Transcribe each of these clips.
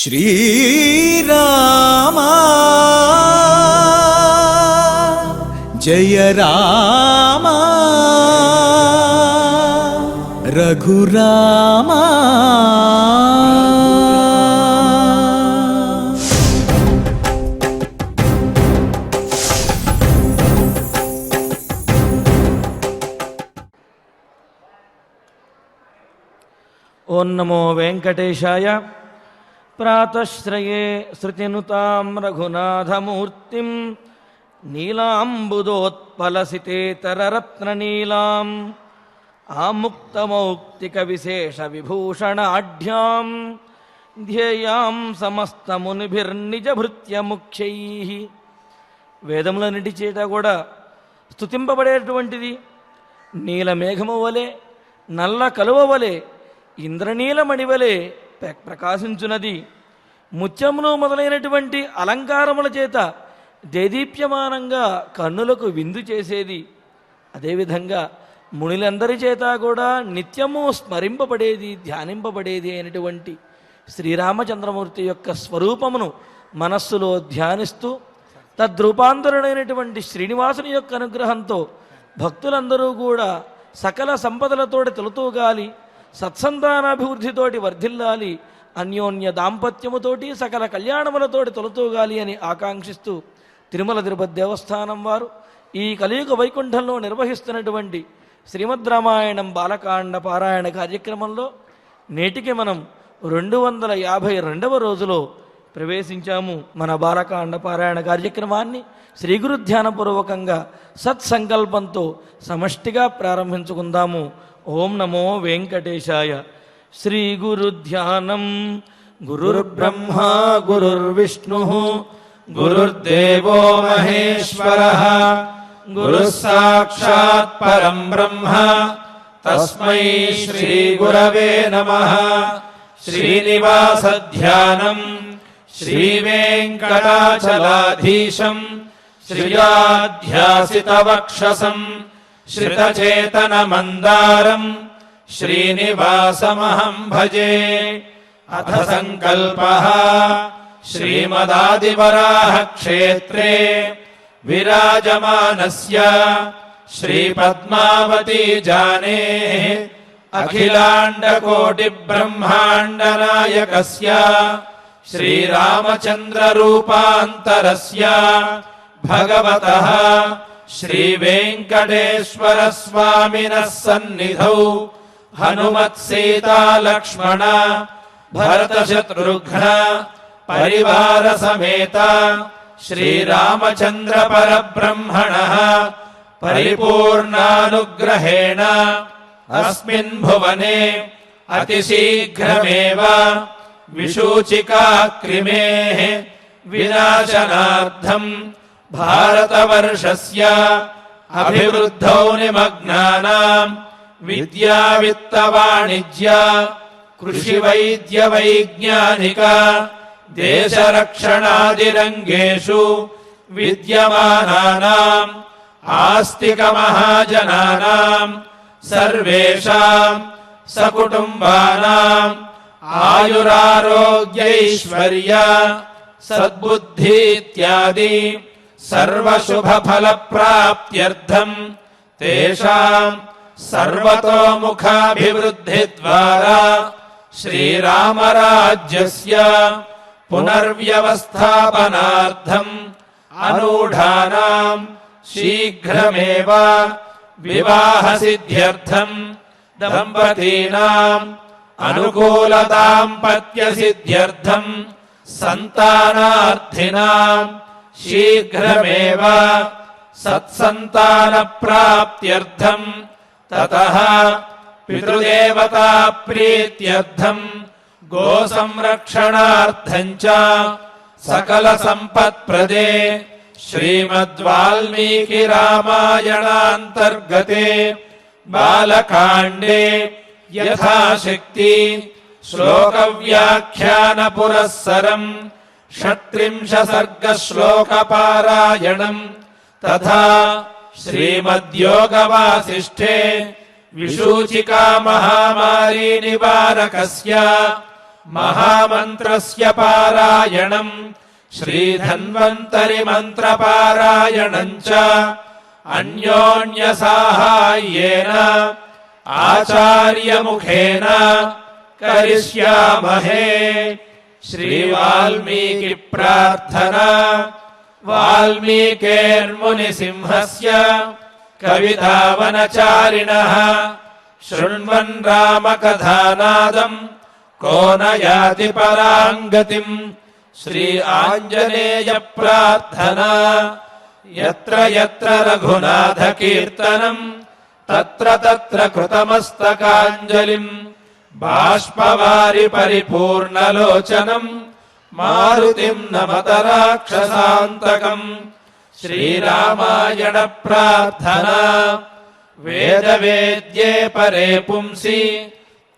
श्रीराम जय राम रघुराम। ओं नमो वेंकटेशाय। प्रातश्रये श्रुतिनुतां रघुनाथमूर्तिं नीलाम्बुदोत्पलसितेतररत्ननीलाम् आमुक्तमौक्तिकविशेषविभूषणाढ्यां ध्येयां समस्तमुनिभिर्निजभृत्यमुख्यैः। వేదములన్నిటి చేత కూడా స్తుతింపబడేటువంటిది నీలమేఘము వలె నల్ల కలువ వలె ఇంద్రనీలమణి వలె ప్రకాశించున్నది. ముత్యములు మొదలైనటువంటి అలంకారముల చేత దేదీప్యమానంగా కన్నులకు విందు చేసేది. అదేవిధంగా మునులందరి చేత కూడా నిత్యము స్మరింపబడేది, ధ్యానింపబడేది అయినటువంటి శ్రీరామచంద్రమూర్తి యొక్క స్వరూపమును మనస్సులో ధ్యానిస్తూ తద్రూపాంతరుడైనటువంటి శ్రీనివాసుని యొక్క అనుగ్రహంతో భక్తులందరూ కూడా సకల సంపదలతోటి తొలతూగాలి, సత్సంతానాభివృద్ధితోటి వర్ధిల్లాలి, అన్యోన్య దాంపత్యముతోటి సకల కళ్యాణములతోటి తొలతూగాలి అని ఆకాంక్షిస్తూ తిరుమల తిరుపతి దేవస్థానం వారు ఈ కలియుగ వైకుంఠంలో నిర్వహిస్తున్నటువంటి శ్రీమద్ రామాయణం బాలకాండ పారాయణ కార్యక్రమంలో నేటికి మనం 252వ రోజులో ప్రవేశించాము. మన బాలకాండ పారాయణ కార్యక్రమాన్ని శ్రీ గురు ధ్యానపూర్వకంగా సత్సంకల్పంతో సమష్టిగా ప్రారంభించుకుందాము. ఓం నమో వెంకటేశాయ. శ్రీ గురు ధ్యానం. గురుర్బ్రహ్మ గురుర్విష్ణు గురుర్దేవో మహేశ్వరః గురుః సాక్షాత్ పరం బ్రహ్మ తస్మై శ్రీ గురవే నమః. శ్రీనివాస ధ్యానం. శ్రీ వెంకటాచలాధీశం శ్రియాధ్యాసిత వక్షసం శ్రితచేతన మందారం శ్రీనివాసమహం భజే. అథ సంకల్పః. శ్రీమదాదివరాహ క్షేత్రే విరాజమానస్య శ్రీపద్మావతీ జానేః అఖిలాండకోటి బ్రహ్మాండ నాయకస్య శ్రీరామచంద్ర రూపాంతరస్య భగవతః శ్రీ వెంకటేశ్వర స్వామినః సన్నిధౌ హనుమత్ సీతా లక్ష్మణ భరత శత్రుఘ్న పరివార సమేత శ్రీరామచంద్ర పరబ్రహ్మణః పరిపూర్ణానుగ్రహేణ అస్మిన్ భువనే అతిశీఘ్రమేవ విశూచికా క్రిమేః వినాశనార్థం భారతవర్షస్య అభివృద్ధౌ నిమగ్నానాం విద్యా విత్త వాణిజ్య కృషి వైద్య వైజ్ఞానిక దేశరక్షణాదిరంగేషు విద్యమానానాం ఆస్తిక మహాజనానాం సర్వేషాం సకుటుంబానాం ఆయురారోగ్యైశ్వర్య సద్బుద్ధి ఇత్యాది సర్వశుభఫలప్రాప్త్యర్థం తేషాం సర్వతోముఖాభివృద్ధి ద్వారా శ్రీరామరాజ్యస్య పునర్వ్యవస్థాపనార్థం అనూఢానాం శీఘ్రమేవ వివాహసిద్ధ్యర్థం దంపతీనాం అనుకూల దాంపత్య సిద్ధ్యర్థం సంతానార్థినాం శీఘ్రమేవ సత్సంతాన ప్రాప్త్యర్థం తతః పితృదేవతా ప్రీత్యర్థం గో సంరక్షణార్థం చ సకల సంపత్ప్రదే శ్రీమద్వాల్మీకి రామాయణాంతర్గతే బాలకాండే యథాశక్తి శ్లోక వ్యాఖ్యాన పురస్సరం 36 సర్గ శ్లోక పారాయణం తథా శ్రీమద్యోగవాసిష్ఠే విశూచికా మహామారీ నివారకస్య महामन्त्रस्य पारायणम् श्रीधन्वन्तरि मन्त्रपारायणम् च अन्योन्यसाहाय्येन आचार्यमुखेन करिष्यामहे। श्रीवाल्मीकि प्रार्थना। वाल्मीकेर्मुनिसिंहस्य कवितावनचारिणः शृण्वन् रामकथानादम् को न याति पराम् गतिम्। श्री आञ्जनेय प्रार्थना। यत्र यत्र रघुनाथकीर्तनम् तत्र तत्र कृतमस्तकाञ्जलिम् बाष्पवारि परिपूर्णलोचनम् मारुतिम् नमत राक्षसान्तकम्। श्रीरामायण प्रार्थना। वेदवेद्ये परे पुंसि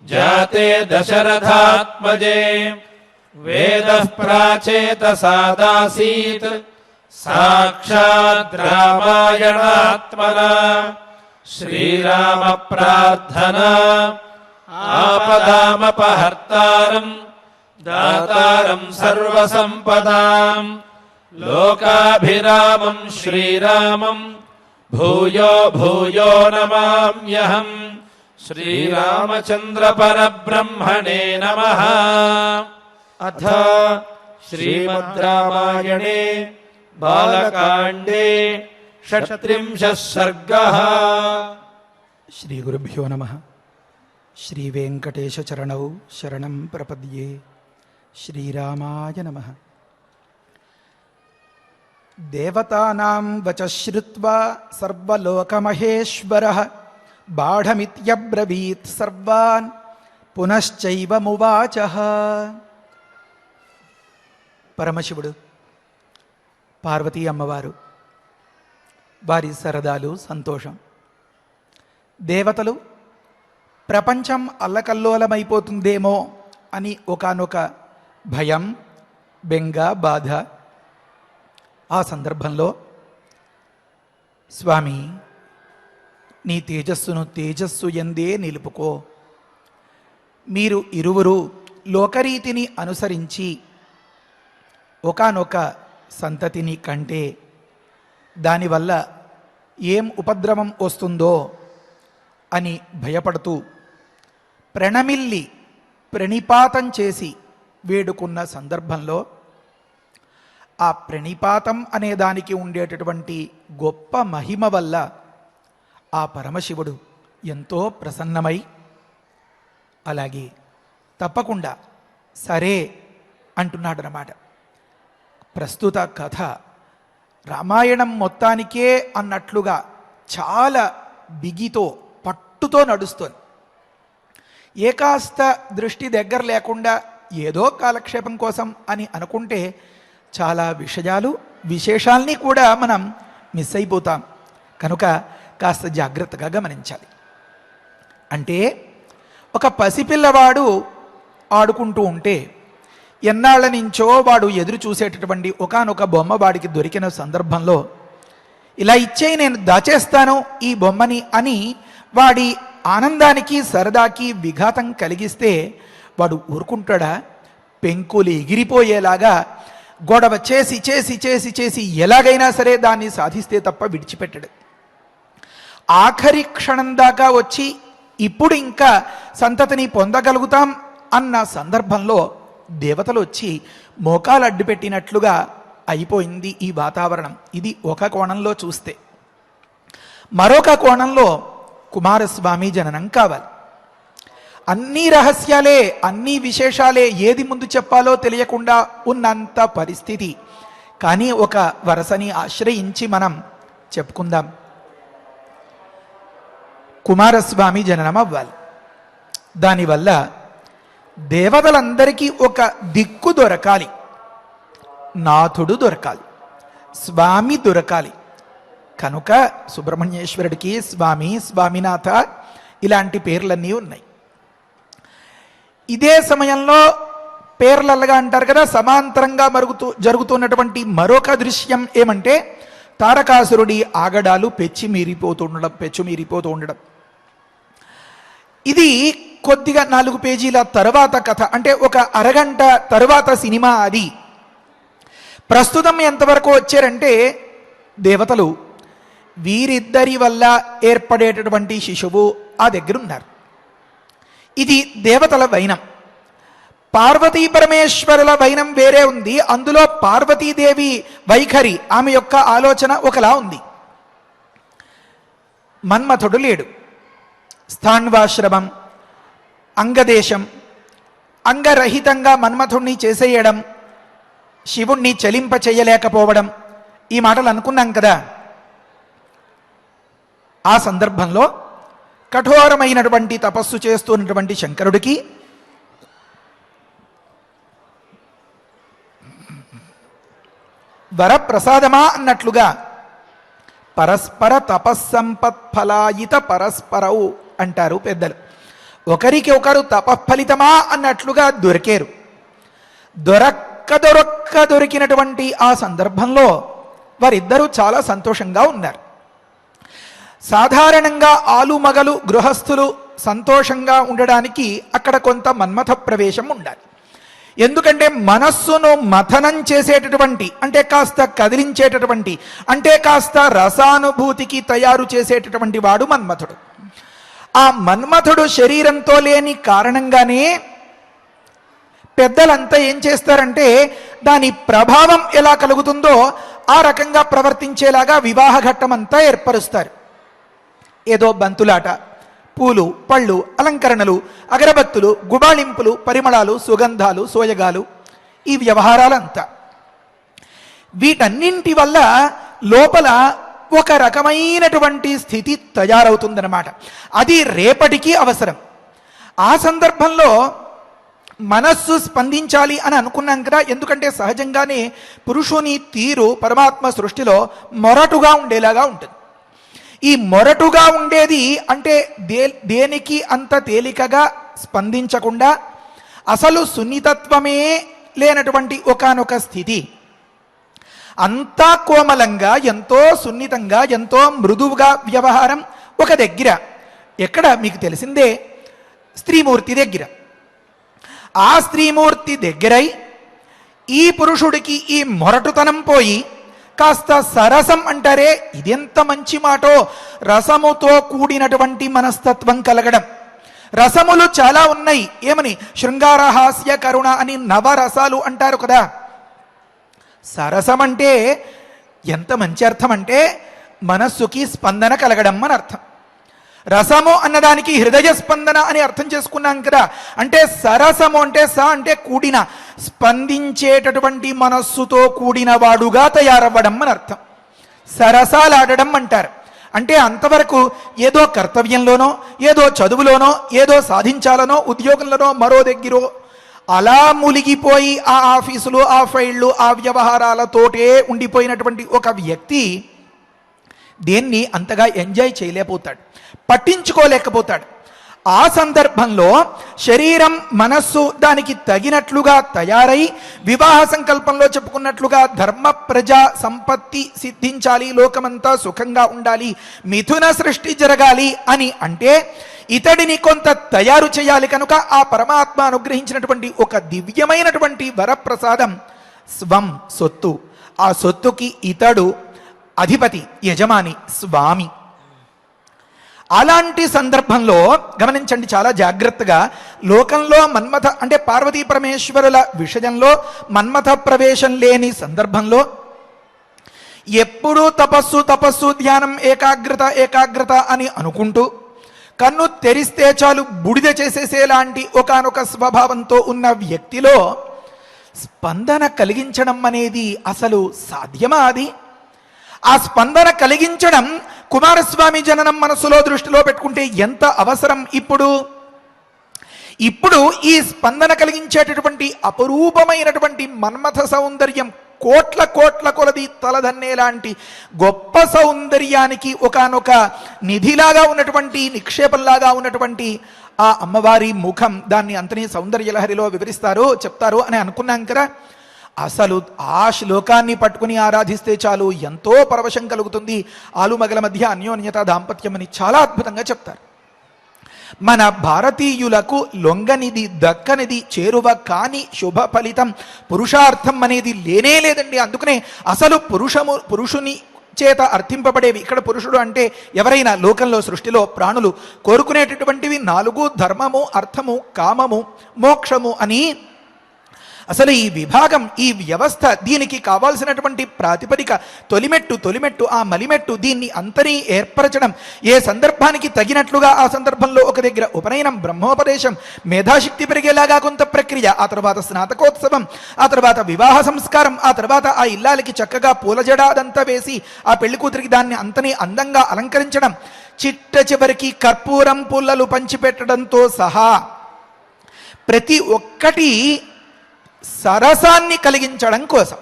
जाते दशरथात्मजे वेदः प्राचेतसादासीत् साक्षात् रामायणात्मना। श्रीराम प्रार्थना। आपदामपहर्तारम् दातारम् सर्वसम्पदाम् लोकाभिरामम् श्रीरामम् भूयो भूयो नमाम्यहम्। श्रीरामचन्द्र परब्रह्मणे नमः। अथ श्रीमद् रामायणे बालकाण्डे 36 सर्गः। श्री गुरुभ्यो नमः। श्री वेंकटेश चरणौ शरणं प्रपद्ये। श्रीरामाय नमः। देवतानां वचः श्रुत्वा सर्वलोकमहेश्वरः बाढमित्यब्रवीत् सर्वान् पुनश्चैवमुवाचः। పరమశివుడు పార్వతీ అమ్మవారు వారి సరదాలు సంతోషం. దేవతలు ప్రపంచం అల్లకల్లోలమైపోతుందేమో అని ఒకానొక భయం, బెంగ, బాధ. ఆ సందర్భంలో స్వామి నీ తేజస్సును తేజస్సు ఎందే నిలుపుకో. మీరు ఇరువురు లోకరీతిని అనుసరించి ఒకానొక సంతతిని కంటే దానివల్ల ఏం ఉపద్రవం వస్తుందో అని భయపడుతూ ప్రణమిల్లి ప్రణిపాతం చేసి వేడుకున్న సందర్భంలో ఆ ప్రణిపాతం అనే దానికి ఉండేటటువంటి గొప్ప మహిమ వల్ల ఆ పరమశివుడు ఎంతో ప్రసన్నమై అలాగే తప్పకుండా సరే అంటున్నాడనమాట. ప్రస్తుత కథ రామాయణం మొత్తానికే అన్నట్లుగా చాలా బిగితో పట్టుతో నడుస్తోంది. ఏ కాస్త దృష్టి దగ్గర లేకుండా ఏదో కాలక్షేపం కోసం అని అనుకుంటే చాలా విశేషాల్ని కూడా మనం మిస్ అయిపోతాం. కనుక కాస్త జాగ్రత్తగా గమనించాలి. అంటే ఒక పసిపిల్లవాడు ఆడుకుంటూ ఉంటే ఎన్నాళ్ళ నుంచో వాడు ఎదురు చూసేటటువంటి ఒకానొక బొమ్మ వాడికి దొరికిన సందర్భంలో ఇలా ఇచ్చేయి నేను దాచేస్తాను ఈ బొమ్మని అని వాడి ఆనందానికి సరదాకి విఘాతం కలిగిస్తే వాడు ఊరుకుంటాడా? పెంకులు ఎగిరిపోయేలాగా గొడవ చేసి చేసి చేసి చేసి ఎలాగైనా సరే దాన్ని సాధిస్తే తప్ప విడిచిపెట్టడు. ఆఖరి క్షణం దాకా వచ్చి ఇప్పుడు ఇంకా సంతతిని పొందగలుగుతాం అన్న సందర్భంలో దేవతలు వచ్చి మోకాలు అడ్డుపెట్టినట్లుగా అయిపోయింది ఈ వాతావరణం. ఇది ఒక కోణంలో చూస్తే. మరొక కోణంలో కుమారస్వామి జననం కావాలి. అన్ని రహస్యాలే, అన్ని విశేషాలే, ఏది ముందు చెప్పాలో తెలియకుండా ఉన్నంత పరిస్థితి. కానీ ఒక వరసని ఆశ్రయించి మనం చెప్పుకుందాం. కుమారస్వామి జననం అవ్వాలి. దానివల్ల దేవతలందరికీ ఒక దిక్కు దొరకాలి, నాథుడు దొరకాలి, స్వామి దొరకాలి. కనుక సుబ్రహ్మణ్యేశ్వరుడికి స్వామి, స్వామినాథ ఇలాంటి పేర్లన్నీ ఉన్నాయి. ఇదే సమయంలో పేర్లల్లగా అంటారు కదా, సమాంతరంగా జరుగుతున్నటువంటి మరొక దృశ్యం ఏమంటే తారకాసురుడి ఆగడాలు పెచ్చు మీరిపోతూ ఉండడం. ఇది కొద్దిగా 4 పేజీల తరువాత కథ, అంటే ఒక అరగంట తరువాత సినిమా అది. ప్రస్తుతం ఎంతవరకు వచ్చారంటే దేవతలు వీరిద్దరి వల్ల ఏర్పడేటటువంటి శిశువు ఆ దగ్గర ఉన్నారు. ఇది దేవతల వైనం. పార్వతీ పరమేశ్వరుల వైనం వేరే ఉంది. అందులో పార్వతీదేవి వైఖరి, ఆమె యొక్క ఆలోచన ఒకలా ఉంది. మన్మథుడు లేడు. స్థాణ్వాశ్రమం, అంగదేశం, అంగరహితంగా మన్మథుణ్ణి చేసేయడం, శివుణ్ణి చలింప చేయలేకపోవడం, ఈ మాటలు అనుకున్నాం కదా. ఆ సందర్భంలో కఠోరమైనటువంటి తపస్సు చేస్తున్నటువంటి శంకరుడికి వరప్రసాదమా అన్నట్లుగా పరస్పర తపస్సంపత్ఫలాయిత పరస్పరవు అంటారు పెద్దలు. ఒకరికి ఒకరు తపఫలితమా అన్నట్లుగా దొరికారు. దొరికినటువంటి ఆ సందర్భంలో వారిద్దరూ చాలా సంతోషంగా ఉన్నారు. సాధారణంగా ఆలుమగలు గృహస్థులు సంతోషంగా ఉండడానికి అక్కడ కొంత మన్మథ ప్రవేశం ఉండాలి. ఎందుకంటే మనస్సును మథనం చేసేటటువంటి, అంటే కాస్త కదిలించేటటువంటి, అంటే కాస్త రసానుభూతికి తయారు చేసేటటువంటి వాడు మన్మథుడు. ఆ మన్మథుడు శరీరంతో లేని కారణంగానే పెద్దలంతా ఏం చేస్తారంటే దాని ప్రభావం ఎలా కలుగుతుందో ఆ రకంగా ప్రవర్తించేలాగా వివాహ ఘట్టమంతా ఏర్పరుస్తారు. ఏదో బంతులాట, పూలు పళ్ళు అలంకరణలు, అగరబత్తులు, గుబాళింపులు, పరిమళాలు, సుగంధాలు, సోయగాలు, ఈ వ్యవహారాలంతా. వీటన్నింటి వల్ల లోపల ఒక రకమైనటువంటి స్థితి తయారవుతుందన్నమాట. అది రేపటికి అవసరం. ఆ సందర్భంలో మనస్సు స్పందించాలి అని అనుకున్నాం కదా. ఎందుకంటే సహజంగానే పురుషుని తీరు పరమాత్మ సృష్టిలో మొరటుగా ఉండేలాగా ఉంటుంది. ఈ మొరటుగా ఉండేది అంటే దేనికి అంత తేలికగా స్పందించకుండా అసలు సున్నితత్వమే లేనటువంటి ఒకానొక స్థితి. అంతా కోమలంగా, ఎంతో సున్నితంగా, ఎంతో మృదువుగా వ్యవహారం ఒక దగ్గర. ఎక్కడ మీకు తెలిసిందే, స్త్రీమూర్తి దగ్గర. ఆ స్త్రీమూర్తి దగ్గరై ఈ పురుషుడికి ఈ మొరటుతనం పోయి కాస్త సరసం అంటారే, ఇదెంత మంచి మాటో, రసముతో కూడినటువంటి మనస్తత్వం కలగడం. రసములు చాలా ఉన్నాయి. ఏమని? శృంగార, హాస్య, కరుణ అని నవరసాలు అంటారు కదా. సరసం అంటే ఎంత మంచి అర్థం అంటే మనస్సుకి స్పందన కలగడం అని అర్థం. రసము అన్నదానికి హృదయ స్పందన అని అర్థం చేసుకున్నాం కదా. అంటే సరసము అంటే అంటే కూడిన, స్పందించేటటువంటి మనస్సుతో కూడిన వాడుగా తయారవ్వడం అని అర్థం. సరసాలాడడం అంటారు. అంటే అంతవరకు ఏదో కర్తవ్యంలోనో, ఏదో చదువులోనో, ఏదో సాధించాలనో, ఉద్యోగంలోనో, మరో దగ్గరో అలా మునిగిపోయి ఆ ఆఫీసులు, ఆ ఫైళ్ళు, ఆ వ్యవహారాలతోటే ఉండిపోయినటువంటి ఒక వ్యక్తి దేన్ని అంతగా ఎంజాయ్ చేయలేకపోతాడు, పట్టించుకోలేకపోతాడు. ఆ సందర్భంలో శరీరం, మనస్సు దానికి తగినట్లుగా తయారై వివాహ సంకల్పంలో చెప్పుకున్నట్లుగా ధర్మ, ప్రజా, సంపత్తి సిద్ధించాలి, లోకమంతా సుఖంగా ఉండాలి, మిథున సృష్టి జరగాలి అని అంటే ఇతడిని కొంత తయారు చేయాలి. కనుక ఆ పరమాత్మ అనుగ్రహించినటువంటి ఒక దివ్యమైనటువంటి వరప్రసాదం స్వం, సొత్తు. ఆ సొత్తుకి ఇతడు అధిపతి, యజమాని, స్వామి. అలాంటి సందర్భంలో గమనించండి చాలా జాగ్రత్తగా. లోకంలో మన్మథ అంటే పార్వతీ పరమేశ్వరుల విషయంలో మన్మథ ప్రవేశం లేని సందర్భంలో ఎప్పుడూ తపస్సు తపస్సు, ధ్యానం, ఏకాగ్రత ఏకాగ్రత అని అనుకుంటూ కన్ను తెరిస్తే చాలు బుడిద చేసేసేలాంటి ఒకానొక స్వభావంతో ఉన్న వ్యక్తిలో స్పందన కలిగించడం అనేది అసలు సాధ్యమా? అది ఆ స్పందన కలిగించడం కుమారస్వామి జననం మనసులో దృష్టిలో పెట్టుకుంటే ఎంత అవసరం. ఇప్పుడు ఈ స్పందన కలిగించేటటువంటి అపరూపమైనటువంటి మన్మథ సౌందర్యం కోట్ల కోట్ల కొలది తలదన్నేలాంటి గొప్ప సౌందర్యానికి ఒకానొక నిధిలాగా ఉన్నటువంటి, నిక్షేపంలాగా ఉన్నటువంటి ఆ అమ్మవారి ముఖం, దాన్ని అంతని సౌందర్యలహరిలో వివరిస్తారు, చెప్తారు అని అనుకున్నాం కదా. అసలు ఆ శ్లోకాన్ని పట్టుకుని ఆరాధిస్తే చాలు ఎంతో పరవశం కలుగుతుంది. ఆలుమగల మధ్య అన్యోన్యత దాంపత్యం అని చాలా అద్భుతంగా చెప్తారు. మన భారతీయులకు లొంగనిది దక్కనిది చేరువ కాని శుభ ఫలితం పురుషార్థం అనేది లేనే లేదండి. అందుకనే అసలు పురుషుని చేత అర్థింపబడేవి, ఇక్కడ పురుషుడు అంటే ఎవరైనా లోకంలో సృష్టిలో ప్రాణులు కోరుకునేటటువంటివి 4: ధర్మము, అర్థము, కామము, మోక్షము అని. అసలు ఈ విభాగం, ఈ వ్యవస్థ, దీనికి కావాల్సినటువంటి ప్రాతిపదిక తొలిమెట్టు, ఆ మలిమెట్టు, దీన్ని అంతని ఏర్పరచడం, ఏ సందర్భానికి తగినట్లుగా ఆ సందర్భంలో ఒక దగ్గర ఉపనయనం, బ్రహ్మోపదేశం, మేధాశక్తి పెరిగేలాగా కొంత ప్రక్రియ, ఆ తర్వాత స్నాతకోత్సవం, ఆ తర్వాత వివాహ సంస్కారం, ఆ తర్వాత ఆ ఇల్లాలకి చక్కగా పూలజడ అదంతా వేసి ఆ పెళ్లి కూతురికి దాన్ని అంతని అందంగా అలంకరించడం, చిట్ట చివరికి కర్పూరం పుల్లలు పంచిపెట్టడంతో సహా ప్రతి ఒక్కటి సరసాన్ని కలిగించడం కోసం,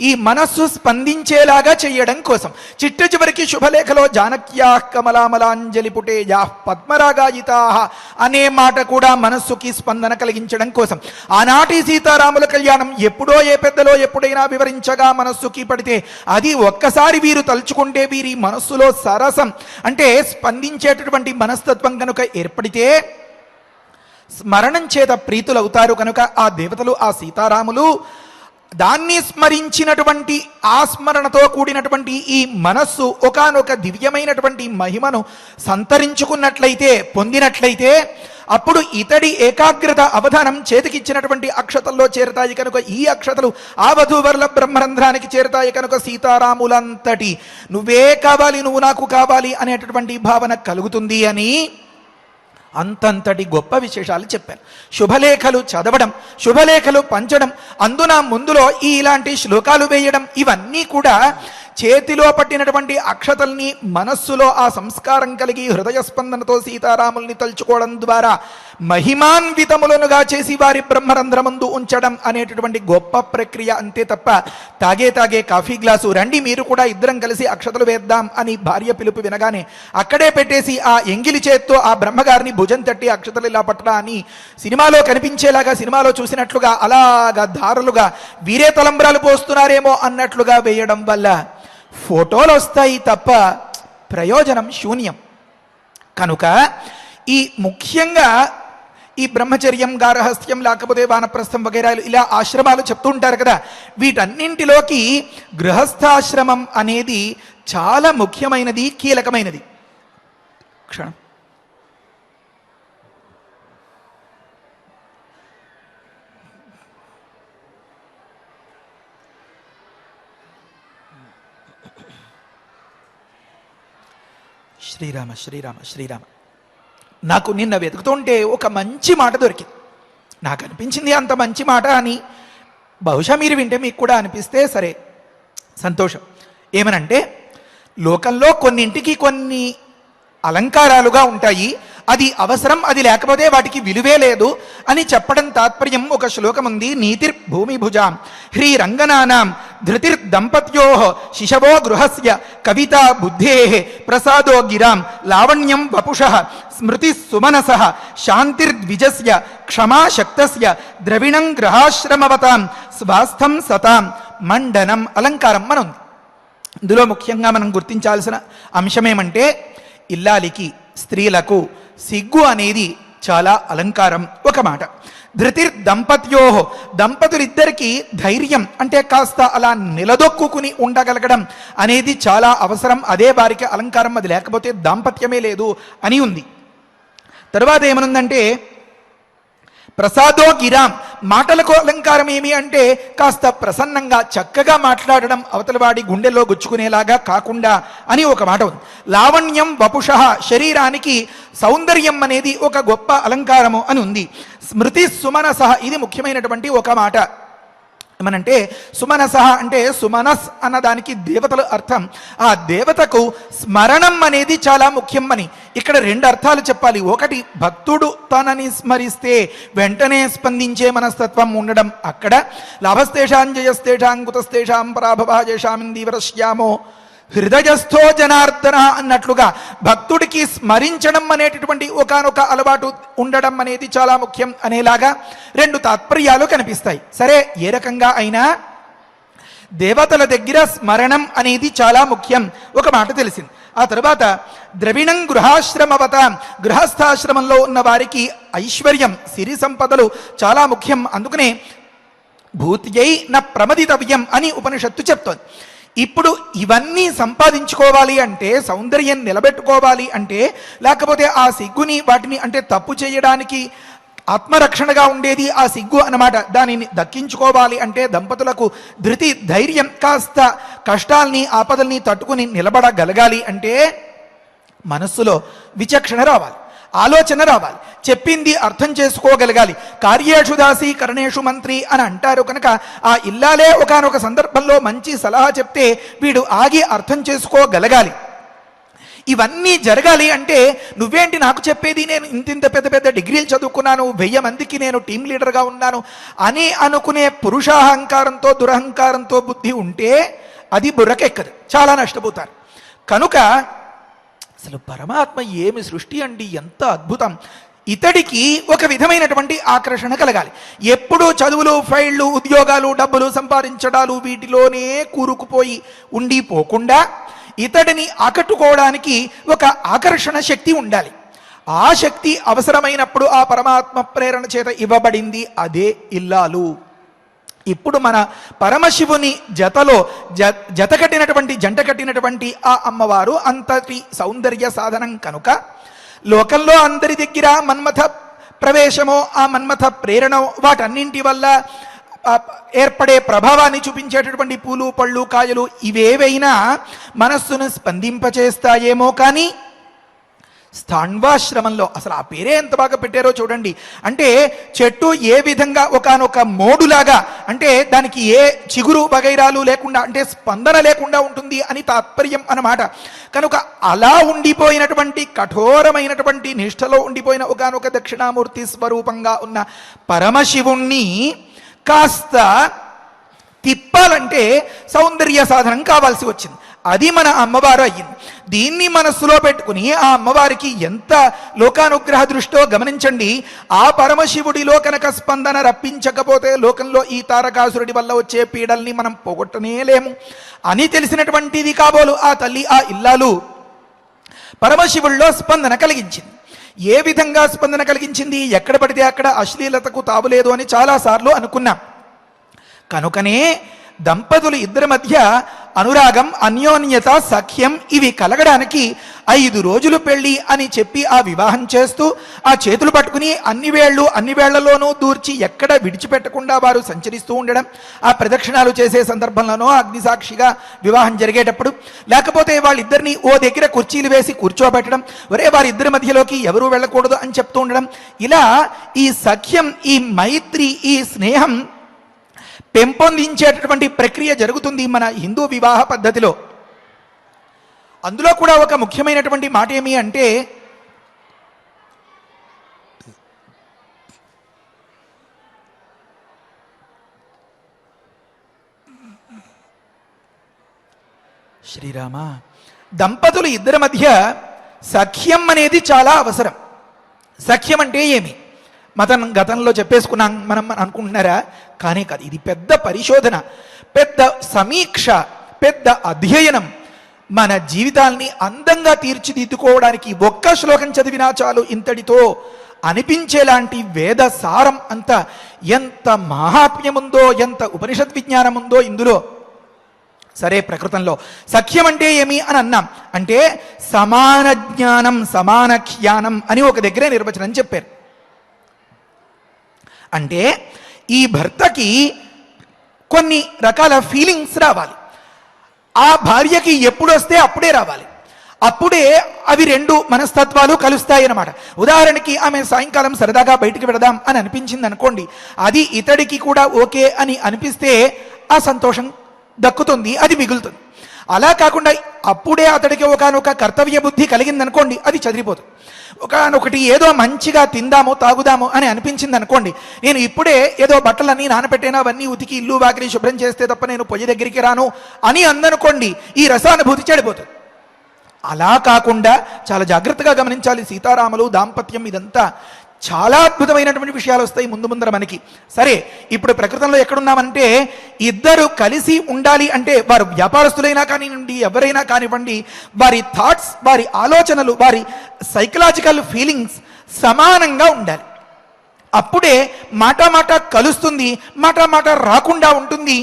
ఈ మనస్సు స్పందించేలాగా చేయడం కోసం. చిట్ట చివరికి శుభలేఖలో జానక్యా కమలామలాంజలి పుటేజా పద్మరాగాయితా అనే మాట కూడా మనస్సుకి స్పందన కలిగించడం కోసం. ఆనాటి సీతారాముల కళ్యాణం ఎప్పుడో ఏ పెద్దలో ఎప్పుడైనా వివరించగా మనస్సుకి పడితే అది ఒక్కసారి వీరు తలుచుకుంటే వీరి మనస్సులో సరసం అంటే స్పందించేటటువంటి మనస్తత్వం కనుక ఏర్పడితే స్మరణం చేత ప్రీతులవుతారు. కనుక ఆ దేవతలు, ఆ సీతారాములు దాన్ని స్మరించినటువంటి ఆ స్మరణతో కూడినటువంటి ఈ మనస్సు ఒకానొక దివ్యమైనటువంటి మహిమను సంతరించుకున్నట్లయితే, పొందినట్లయితే అప్పుడు ఇతడి ఏకాగ్రత అవధానం చేతికిచ్చినటువంటి అక్షతల్లో చేరతాయి. కనుక ఈ అక్షతలు ఆ వధూవరుల బ్రహ్మరంధ్రానికి చేరతాయి. కనుక సీతారాములంతటి నువ్వే కావాలి, నువ్వు నాకు కావాలి అనేటటువంటి భావన కలుగుతుంది అని అంతంతటి గొప్ప విశేషాలు చెప్పారు. శుభలేఖలు చదవడం, శుభలేఖలు పంచడం, అందున ముందులో ఇలాంటి శ్లోకాలు వేయడం, ఇవన్నీ కూడా చేతిలో పట్టినటువంటి అక్షతల్ని మనస్సులో ఆ సంస్కారం కలిగి హృదయ స్పందనతో సీతారాముల్ని తలుచుకోవడం ద్వారా మహిమాన్వితములనుగా చేసి వారి బ్రహ్మరంధ్రమందు ఉంచడం అనేటటువంటి గొప్ప ప్రక్రియ. అంతే తప్ప తాగే కాఫీ గ్లాసు రండి మీరు కూడా ఇద్దరం కలిసి అక్షతలు వేద్దాం అని భార్య పిలుపు వినగానే అక్కడే పెట్టేసి ఆ ఎంగిలి చేత్తో ఆ బ్రహ్మగారిని భుజం తట్టి అక్షతలు ఇలా పట్టడా అని సినిమాలో కనిపించేలాగా, సినిమాలో చూసినట్లుగా అలాగా ధారలుగా వీరే తలంబ్రాలు పోస్తున్నారేమో అన్నట్లుగా వేయడం వల్ల ఫోటోలు వస్తాయి తప్ప ప్రయోజనం శూన్యం. కనుక ఈ ముఖ్యంగా ఈ బ్రహ్మచర్యం, గార్హస్థ్యం, లేకపోతే వానప్రస్థం వగైరాలు ఇలా ఆశ్రమాలు చెప్తూ ఉంటారు కదా, వీటన్నింటిలోకి గృహస్థాశ్రమం అనేది చాలా ముఖ్యమైనది, కీలకమైనది. క్షణం. శ్రీరామ శ్రీరామ శ్రీరామ. నాకు నిన్న వెతుకుతుంటే ఒక మంచి మాట దొరికింది. నాకు అనిపించింది అంత మంచి మాట అని. బహుశా మీరు వింటే మీకు కూడా అనిపిస్తే సరే, సంతోషం. ఏమనంటే, లోకంలో కొన్నింటికి కొన్ని అలంకారాలుగా ఉంటాయి, అది అవసరం, అది లేకపోతే వాటికి విలువే లేదు అని చెప్పడం తాత్పర్యం. ఒక శ్లోకం ఉంది, నీతిర్ భూమి భుజాం హ్రీ రంగనానాం ధృతిర్ దంపత్యో శిశవో గృహస్య కవిత బుద్ధే ప్రసాదో గిరాం లావణ్యం వపుష స్మృతి సుమనస శాంతిర్ద్విజస్య క్షమా శక్తస్య ద్రవిణం గ్రహాశ్రమవతాం స్వాస్థం సతాం మండనం. అలంకారం మనం ఇందులో ముఖ్యంగా మనం గుర్తించాల్సిన అంశమేమంటే, ఇల్లాలికి, స్త్రీలకు సిగ్గు అనేది చాలా అలంకారం. ఒక మాట. ధృతిర్ దంపత్యో, దంపతులిద్దరికీ ధైర్యం అంటే కాస్త అలా నిలదొక్కుని ఉండగలగడం అనేది చాలా అవసరం. అదే వారికి అలంకారం, అది లేకపోతే దాంపత్యమే లేదు అని ఉంది. తర్వాత ఏమనుందంటే, ప్రసాదో గిరాం, మాటలకు అలంకారం ఏమి అంటే కాస్త ప్రసన్నంగా చక్కగా మాట్లాడడం, అవతలవాడి గుండెల్లో గుచ్చుకునేలాగా కాకుండా అని ఒక మాట ఉంది. లావణ్యం వపుష, శరీరానికి సౌందర్యం అనేది ఒక గొప్ప అలంకారము అని ఉంది. స్మృతి సుమనస, ఇది ముఖ్యమైనటువంటి ఒక మాట. ఏమనంటే, సుమనస అంటే సుమనస్ అన్నదానికి దేవతలు అర్థం. ఆ దేవతకు స్మరణం అనేది చాలా ముఖ్యం అని ఇక్కడ రెండు అర్థాలు చెప్పాలి. ఒకటి, భక్తుడు తనని స్మరిస్తే వెంటనే స్పందించే మనస్తత్వం ఉండడం అక్కడ. లాభస్తేషాం జయస్తేషాం కుతస్తేషాం పరాభవాజేషామిందీవరశ్యామో హృదయస్థో జనార్దన అన్నట్లుగా భక్తుడికి స్మరించడం అనేటటువంటి ఒకానొక అలవాటు ఉండడం అనేది చాలా ముఖ్యం అనేలాగా రెండు తాత్పర్యాలు కనిపిస్తాయి. సరే, ఏ రకంగా అయినా దేవతల దగ్గర స్మరణం అనేది చాలా ముఖ్యం. ఒక మాట తెలిసింది. ఆ తర్వాత ద్రవిణం గృహాశ్రమవత, గృహస్థాశ్రమంలో ఉన్న వారికి ఐశ్వర్యం, సిరి సంపదలు చాలా ముఖ్యం. అందుకనే భూత్యై న ప్రమదితవ్యం అని ఉపనిషత్తు చెప్తోంది. ఇప్పుడు ఇవన్నీ సంపాదించుకోవాలి అంటే, సౌందర్యం నిలబెట్టుకోవాలి అంటే, లేకపోతే ఆ సిగ్గుని వాటిని అంటే తప్పు చేయడానికి ఆత్మరక్షణగా ఉండేది ఆ సిగ్గు అన్నమాట, దానిని దక్కించుకోవాలి అంటే దంపతులకు ధృతి, ధైర్యం, కాస్త కష్టాల్ని ఆపదల్ని తట్టుకుని నిలబడగలగాలి అంటే మనస్సులో విచక్షణ రావాలి, ఆలోచన రావాలి, చెప్పింది అర్థం చేసుకోగలగాలి. కార్యేషు దాసి కరణేషు మంత్రి అని అంటారు కనుక ఆ ఇల్లాలే ఒకానొక సందర్భంలో మంచి సలహా చెప్తే వీడు ఆగి అర్థం చేసుకోగలగాలి. ఇవన్నీ జరగాలి అంటే నువ్వేంటి నాకు చెప్పేది, నేను ఇంతింత పెద్ద పెద్ద డిగ్రీలు చదువుకున్నాను, 1000 మందికి నేను టీం లీడర్గా ఉన్నాను అని అనుకునే పురుషాహంకారంతో దురహంకారంతో బుద్ధి ఉంటే అది బుర్రకెక్కదు, చాలా నష్టపోతారు. కనుక అసలు పరమాత్మ ఏమి సృష్టి అండి, ఎంత అద్భుతం. ఇతడికి ఒక విధమైనటువంటి ఆకర్షణ కలగాలి. ఎప్పుడూ చదువులు, ఫైళ్ళు, ఉద్యోగాలు, డబ్బులు సంపాదించడాలు వీటిలోనే కూరుకుపోయి ఉండిపోకుండా ఇతడిని ఆకట్టుకోవడానికి ఒక ఆకర్షణ శక్తి ఉండాలి. ఆ శక్తి అవసరమైనప్పుడు ఆ పరమాత్మ ప్రేరణ చేత ఇవ్వబడింది అదే ఇల్లాలు. ఇప్పుడు మన పరమశివుని జతలో జంట కట్టినటువంటి ఆ అమ్మవారు అంతటి సౌందర్య సాధనం కనుక లోకంలో అందరి దగ్గర మన్మథ ప్రవేశమో ఆ మన్మథ ప్రేరణ వాటన్నింటి వల్ల ఏర్పడే ప్రభావాన్ని చూపించేటటువంటి పూలు, పళ్ళు, కాయలు ఇవేవైనా మనస్సును స్పందింపచేస్తాయేమో కానీ స్థాణ్వాశ్రమంలో అసలు ఆ పేరే ఎంత బాగా పెట్టారో చూడండి. అంటే చెట్టు ఏ విధంగా ఒకానొక మోడులాగా, అంటే దానికి ఏ చిగురు వగైరాలు లేకుండా, అంటే స్పందన లేకుండా ఉంటుంది అని తాత్పర్యం అన్నమాట. కనుక అలా ఉండిపోయినటువంటి కఠోరమైనటువంటి నిష్ఠలో ఉండిపోయిన ఒకానొక దక్షిణామూర్తి స్వరూపంగా ఉన్న పరమశివుణ్ణి కాస్త తిప్పాలంటే సౌందర్య సాధనం కావాల్సి వచ్చింది. అది మన అమ్మవారు అయ్యింది. దీన్ని మనస్సులో పెట్టుకుని ఆ అమ్మవారికి ఎంత లోకానుగ్రహ దృష్టో గమనించండి. ఆ పరమశివుడిలో కనుక స్పందన రప్పించకపోతే లోకంలో ఈ తారకాసురుడి వల్ల వచ్చే పీడల్ని మనం పోగొట్టనేలేము అని తెలిసినటువంటిది కాబోలు ఆ తల్లి, ఆ ఇల్లాలు పరమశివుడిలో స్పందన కలిగించింది. ఏ విధంగా స్పందన కలిగించింది? ఎక్కడ పడితే అక్కడ అశ్లీలతకు తావులేదు అని చాలాసార్లు అనుకున్నాం. కనుకనే దంపతులు ఇద్దరి మధ్య అనురాగం, అన్యోన్యత, సఖ్యం ఇవి కలగడానికి 5 రోజులు పెళ్లి అని చెప్పి ఆ వివాహం చేస్తూ ఆ చేతులు పట్టుకుని అన్ని వేళ్లలోనూ దూర్చి ఎక్కడ విడిచిపెట్టకుండా వారు సంచరిస్తూ ఉండడం, ఆ ప్రదక్షిణాలు చేసే సందర్భంలోనో అగ్నిసాక్షిగా వివాహం జరిగేటప్పుడు, లేకపోతే వాళ్ళిద్దరిని ఓ దగ్గర కుర్చీలు వేసి కూర్చోబెట్టడం, ఒరే వారిద్దరి మధ్యలోకి ఎవరూ వెళ్ళకూడదు అని చెప్తూ ఉండడం, ఇలా ఈ సఖ్యం, ఈ మైత్రి, ఈ స్నేహం పెంపొందించేటటువంటి ప్రక్రియ జరుగుతుంది మన హిందూ వివాహ పద్ధతిలో. అందులో కూడా ఒక ముఖ్యమైనటువంటి మాట ఏమి అంటే శ్రీరామ, దంపతులు ఇద్దరి మధ్య సఖ్యం అనేది చాలా అవసరం. సఖ్యం అంటే ఏమి గతంలో చెప్పేసుకున్నాం మనం అనుకుంటున్నారా? కానీ కాదు. ఇది పెద్ద పరిశోధన, పెద్ద సమీక్ష, పెద్ద అధ్యయనం. మన జీవితాల్ని అందంగా తీర్చిదిద్దుకోవడానికి ఒక్క శ్లోకం చదివినా చాలు ఇంతటితో అనిపించేలాంటి వేద సారం అంతా ఎంత మహాత్మ్యముందో, ఎంత ఉపనిషత్ విజ్ఞానం ఉందో ఇందులో. సరే, ప్రకృతంలో సఖ్యం అంటే ఏమి అని అన్నాం. అంటే సమాన జ్ఞానం, సమాన ఖ్యానం అని ఒక దగ్గరే నిర్వచనం చెప్పారు. అంటే ఈ భర్తకి కొన్ని రకాల ఫీలింగ్స్ రావాలి, ఆ భార్యకి ఎప్పుడు వస్తే అప్పుడే రావాలి. అప్పుడే అవి 2 మనస్తత్వాలు కలుస్తాయి అన్నమాట. ఉదాహరణకి ఆమె సాయంకాలం సరదాగా బయటికి వెడదాం అని అనిపించింది అనుకోండి, అది ఇతడికి కూడా ఓకే అని అనిపిస్తే ఆ సంతోషం దక్కుతుంది, అది మిగులుతుంది. అలా కాకుండా అప్పుడే అతడికి ఒకనొక కర్తవ్య బుద్ధి కలిగిందనుకోండి, అది చదిరిపోతుంది. ఒకనొకటి ఏదో మంచిగా తిందాము, తాగుదాము అని అనిపించింది అనుకోండి, నేను ఇప్పుడే ఏదో బట్టలన్నీ నానపెట్టేనా, అవన్నీ ఉతికి ఇల్లు వాకిలి శుభ్రం చేస్తే తప్ప నేను పొయ్యి దగ్గరికి రాను అని అందనుకోండి, ఈ రసానుభూతి చెడిపోతుంది. అలా కాకుండా చాలా జాగ్రత్తగా గమనించాలి. సీతారాములు దాంపత్యం ఇదంతా చాలా అద్భుతమైనటువంటి విషయాలు వస్తాయి ముందు ముందర మనకి. సరే, ఇప్పుడు ప్రకృతంలో ఎక్కడున్నామంటే ఇద్దరు కలిసి ఉండాలి అంటే వారు వ్యాపారస్తులైనా కానివ్వండి, ఎవరైనా కానివ్వండి, వారి థాట్స్, వారి ఆలోచనలు, వారి సైకలాజికల్ ఫీలింగ్స్ సమానంగా ఉండాలి. అప్పుడే మాట మాట కలుస్తుంది, మాట మాట రాకుండా ఉంటుంది,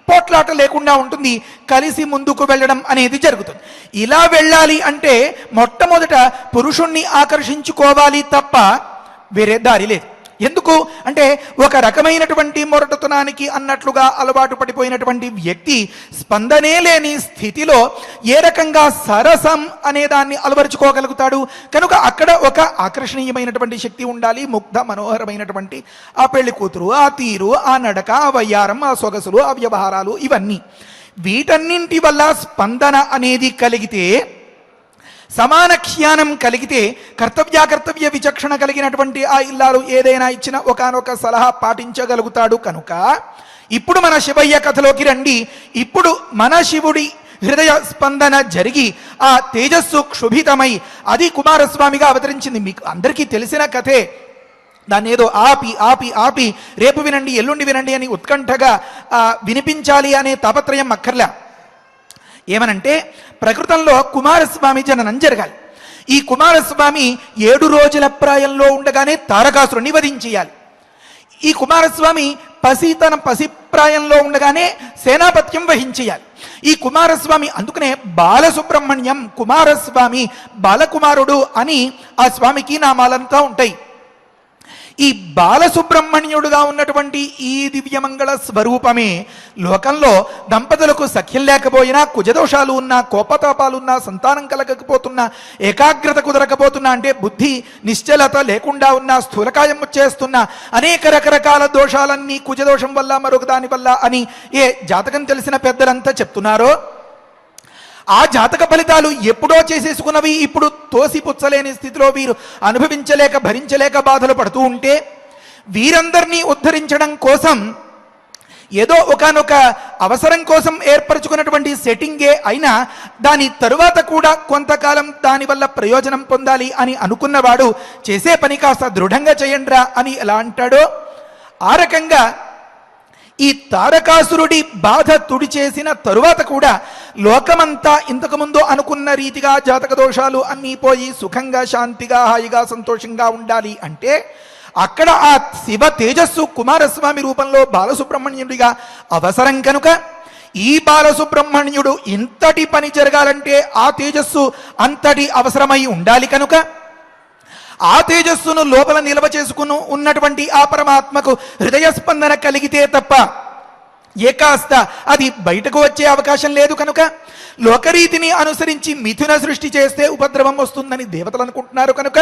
పోట్లాట లేకుండా ఉంటుంది, కలిసి ముందుకు వెళ్ళడం అనేది జరుగుతుంది. ఇలా వెళ్ళాలి అంటే మొట్టమొదట పురుషుణ్ణి ఆకర్షించుకోవాలి తప్ప వేరే దారి లేదు. ఎందుకు అంటే ఒక రకమైనటువంటి మొరటుతనానికి అన్నట్లుగా అలవాటు పడిపోయినటువంటి వ్యక్తి స్పందనే లేని స్థితిలో ఏ రకంగా సరసం అనే దాన్ని అలవరుచుకోగలుగుతాడు? కనుక అక్కడ ఒక ఆకర్షణీయమైనటువంటి శక్తి ఉండాలి. ముగ్ధ మనోహరమైనటువంటి ఆ పెళ్లి కూతురు, ఆ తీరు, ఆ నడక, ఆ వయ్యారం, ఆ సొగసులు, ఆ వ్యవహారాలు, ఇవన్నీ వీటన్నింటి వల్ల స్పందన అనేది కలిగితే, సమాన జ్ఞానం కలిగితే, కర్తవ్య విచక్షణ కలిగినటువంటి ఆ ఇల్లాలు ఏదైనా ఇచ్చిన ఒకానొక సలహా పాటించగలుగుతాడు. కనుక ఇప్పుడు మన శివయ్య కథలోకి రండి. ఇప్పుడు మన శివుడి హృదయ స్పందన జరిగి ఆ తేజస్సు క్షుభితమై అది కుమారస్వామిగా అవతరించింది. మీకు అందరికీ తెలిసిన కథే. దాన్ని ఏదో ఆపి ఆపి ఆపి రేపు వినండి, ఎల్లుండి వినండి అని ఉత్కంఠగా వినిపించాలి అనే తాపత్రయం అక్కర్లే. ఏమనంటే ప్రకృతంలో కుమారస్వామి జననం జరగాలి. ఈ కుమారస్వామి 7 రోజుల ప్రాయంలో ఉండగానే తారకాసురుని వధించేయాలి. ఈ కుమారస్వామి పసిప్రాయంలో ఉండగానే సేనాపత్యం వహించేయాలి. ఈ కుమారస్వామి అందుకనే బాలసుబ్రహ్మణ్యం, కుమారస్వామి, బాలకుమారుడు అని ఆ స్వామికి నామాలంతా ఉంటాయి. ఈ బాలసుబ్రహ్మణ్యుడుగా ఉన్నటువంటి ఈ దివ్యమంగళ స్వరూపమే లోకంలో దంపతులకు సఖ్యం లేకపోయినా, కుజదోషాలు ఉన్నా, కోపతాపాలున్నా, సంతానం కలగకపోతున్నా, ఏకాగ్రత కుదరకపోతున్నా, అంటే బుద్ధి నిశ్చలత లేకుండా ఉన్నా, స్థూలకాయం వచ్చేస్తున్నా, అనేక రకరకాల దోషాలన్నీ కుజదోషం వల్ల మరొక దాని వల్ల అని ఏ జాతకం తెలిసిన పెద్దలంతా చెప్తున్నారో ఆ జాతక ఫలితాలు ఎప్పుడో చేసేసుకున్నవి ఇప్పుడు తోసిపుచ్చలేని స్థితిలో వీరు అనుభవించలేక భరించలేక బాధలు పడుతూ ఉంటే, వీరందరినీ ఉద్ధరించడం కోసం ఏదో ఒకానొక అవసరం కోసం ఏర్పరచుకున్నటువంటి సెట్టింగే అయినా దాని తరువాత కూడా కొంతకాలం దానివల్ల ప్రయోజనం పొందాలి అని అనుకున్నవాడు చేసే పని కాస్త దృఢంగా చేయండిరా అని ఎలా అంటాడో ఆ రకంగా ఈ తారకాసురుడి బాధ తుడిచేసిన తరువాత కూడా లోకమంతా ఇంతకుముందు అనుకున్న రీతిగా జాతక దోషాలు అన్నీ పోయి సుఖంగా, శాంతిగా, హాయిగా, సంతోషంగా ఉండాలి అంటే అక్కడ ఆ శివ తేజస్సు కుమారస్వామి రూపంలో బాలసుబ్రహ్మణ్యుడిగా అవసరం. కనుక ఈ బాలసుబ్రహ్మణ్యుడు ఇంతటి పని జరగాలంటే ఆ తేజస్సు అంతటి అవసరమై ఉండాలి. కనుక ఆ తేజస్సును లోపల నిల్వ చేసుకుని ఉన్నటువంటి ఆ పరమాత్మకు హృదయ స్పందన కలిగితే తప్ప ఏకాస్త అది బయటకు వచ్చే అవకాశం లేదు. కనుక లోకరీతిని అనుసరించి మిథున సృష్టి చేస్తే ఉపద్రవం వస్తుందని దేవతలు అనుకుంటున్నారు. కనుక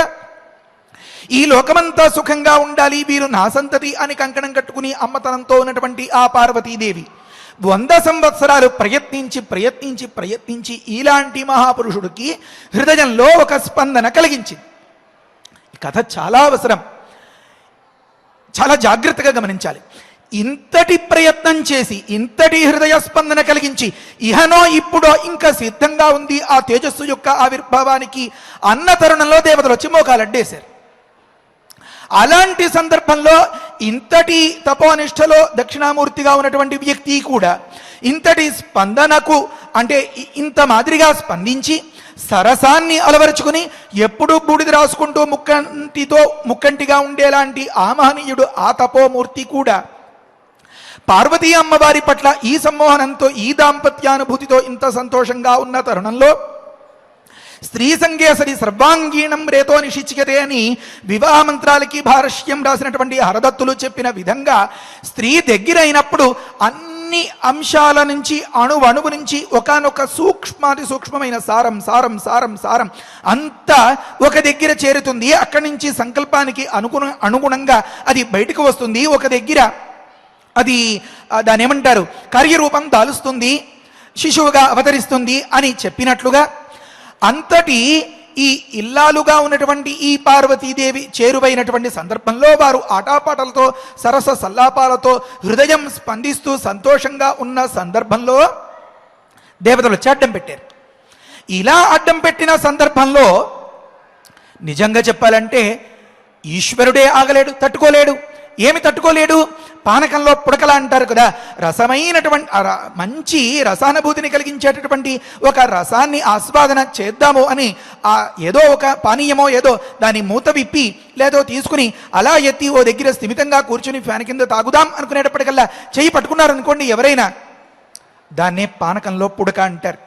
ఈ లోకమంతా సుఖంగా ఉండాలి, వీరు నా సంతతి అని కంకణం కట్టుకుని అమ్మతనంతో ఉన్నటువంటి ఆ పార్వతీదేవి 100 సంవత్సరాలు ప్రయత్నించి ప్రయత్నించి ప్రయత్నించి ఇలాంటి మహాపురుషుడికి హృదయంలో ఒక స్పందన కలిగించింది. కథ చాలా అవసరం, చాలా జాగ్రత్తగా గమనించాలి. ఇంతటి ప్రయత్నం చేసి ఇంతటి హృదయ స్పందన కలిగించి ఇహనో ఇప్పుడో ఇంకా సిద్ధంగా ఉంది ఆ తేజస్సు యొక్క ఆవిర్భావానికి అన్న తరుణంలో దేవతలు వచ్చి మోకాలడ్డేశారు. అలాంటి సందర్భంలో ఇంతటి తపోనిష్టలో దక్షిణామూర్తిగా ఉన్నటువంటి వ్యక్తి కూడా ఇంతటి స్పందనకు అంటే ఇంత మాదిరిగా స్పందించి సరసాన్ని అలవరుచుకుని ఎప్పుడూ బూడిద రాసుకుంటూ ముక్కంటిగా ఉండేలాంటి ఆ మహనీయుడు, ఆ తపోమూర్తి కూడా పార్వతీ అమ్మవారి పట్ల ఈ సమ్మోహనంతో, ఈ దాంపత్యానుభూతితో ఇంత సంతోషంగా ఉన్న తరుణంలో స్త్రీ సంగేసరి సర్వాంగీణం రేతో నిషిచ్యతే అని వివాహ మంత్రాలకి భారష్యం రాసినటువంటి హరదత్తులు చెప్పిన విధంగా స్త్రీ దగ్గరైనప్పుడు అన్ని అంశాల నుంచి అణువణువు నుంచి ఒకానొక సూక్ష్మాతి సూక్ష్మమైన సారం సారం సారం సారం అంతా ఒక దగ్గర చేరుతుంది. అక్కడి నుంచి సంకల్పానికి అనుగుణంగా అది బయటకు వస్తుంది. ఒక దగ్గర అది దాని ఏమంటారు కార్యరూపం దాలుస్తుంది, శిశువుగా అవతరిస్తుంది అని చెప్పినట్లుగా అంతటి ఈ ఇల్లాలుగా ఉన్నటువంటి ఈ పార్వతీదేవి చేరువైనటువంటి సందర్భంలో వారు ఆటాపాటలతో సరస సల్లాపాలతో హృదయం స్పందిస్తూ సంతోషంగా ఉన్న సందర్భంలో దేవతలు వచ్చి అడ్డం పెట్టారు. ఇలా అడ్డం పెట్టిన సందర్భంలో నిజంగా చెప్పాలంటే ఈశ్వరుడే ఆగలేడు, తట్టుకోలేడు. ఏమి తట్టుకోలేడు? పానకంలో పుడకల అంటారు కదా, రసమైనటువంటి మంచి రసానుభూతిని కలిగించేటటువంటి ఒక రసాన్ని ఆస్వాదన చేద్దాము అని ఆ ఏదో ఒక పానీయమో ఏదో దాని మూత విప్పి లేదో తీసుకుని అలా ఎత్తి ఓ దగ్గర స్థిమితంగా కూర్చుని ఫ్యాన్ కింద తాగుదాం అనుకునేటప్పటికల్లా చెయ్యి పట్టుకున్నారనుకోండి ఎవరైనా, దాన్నే పానకంలో పుడక అంటారు.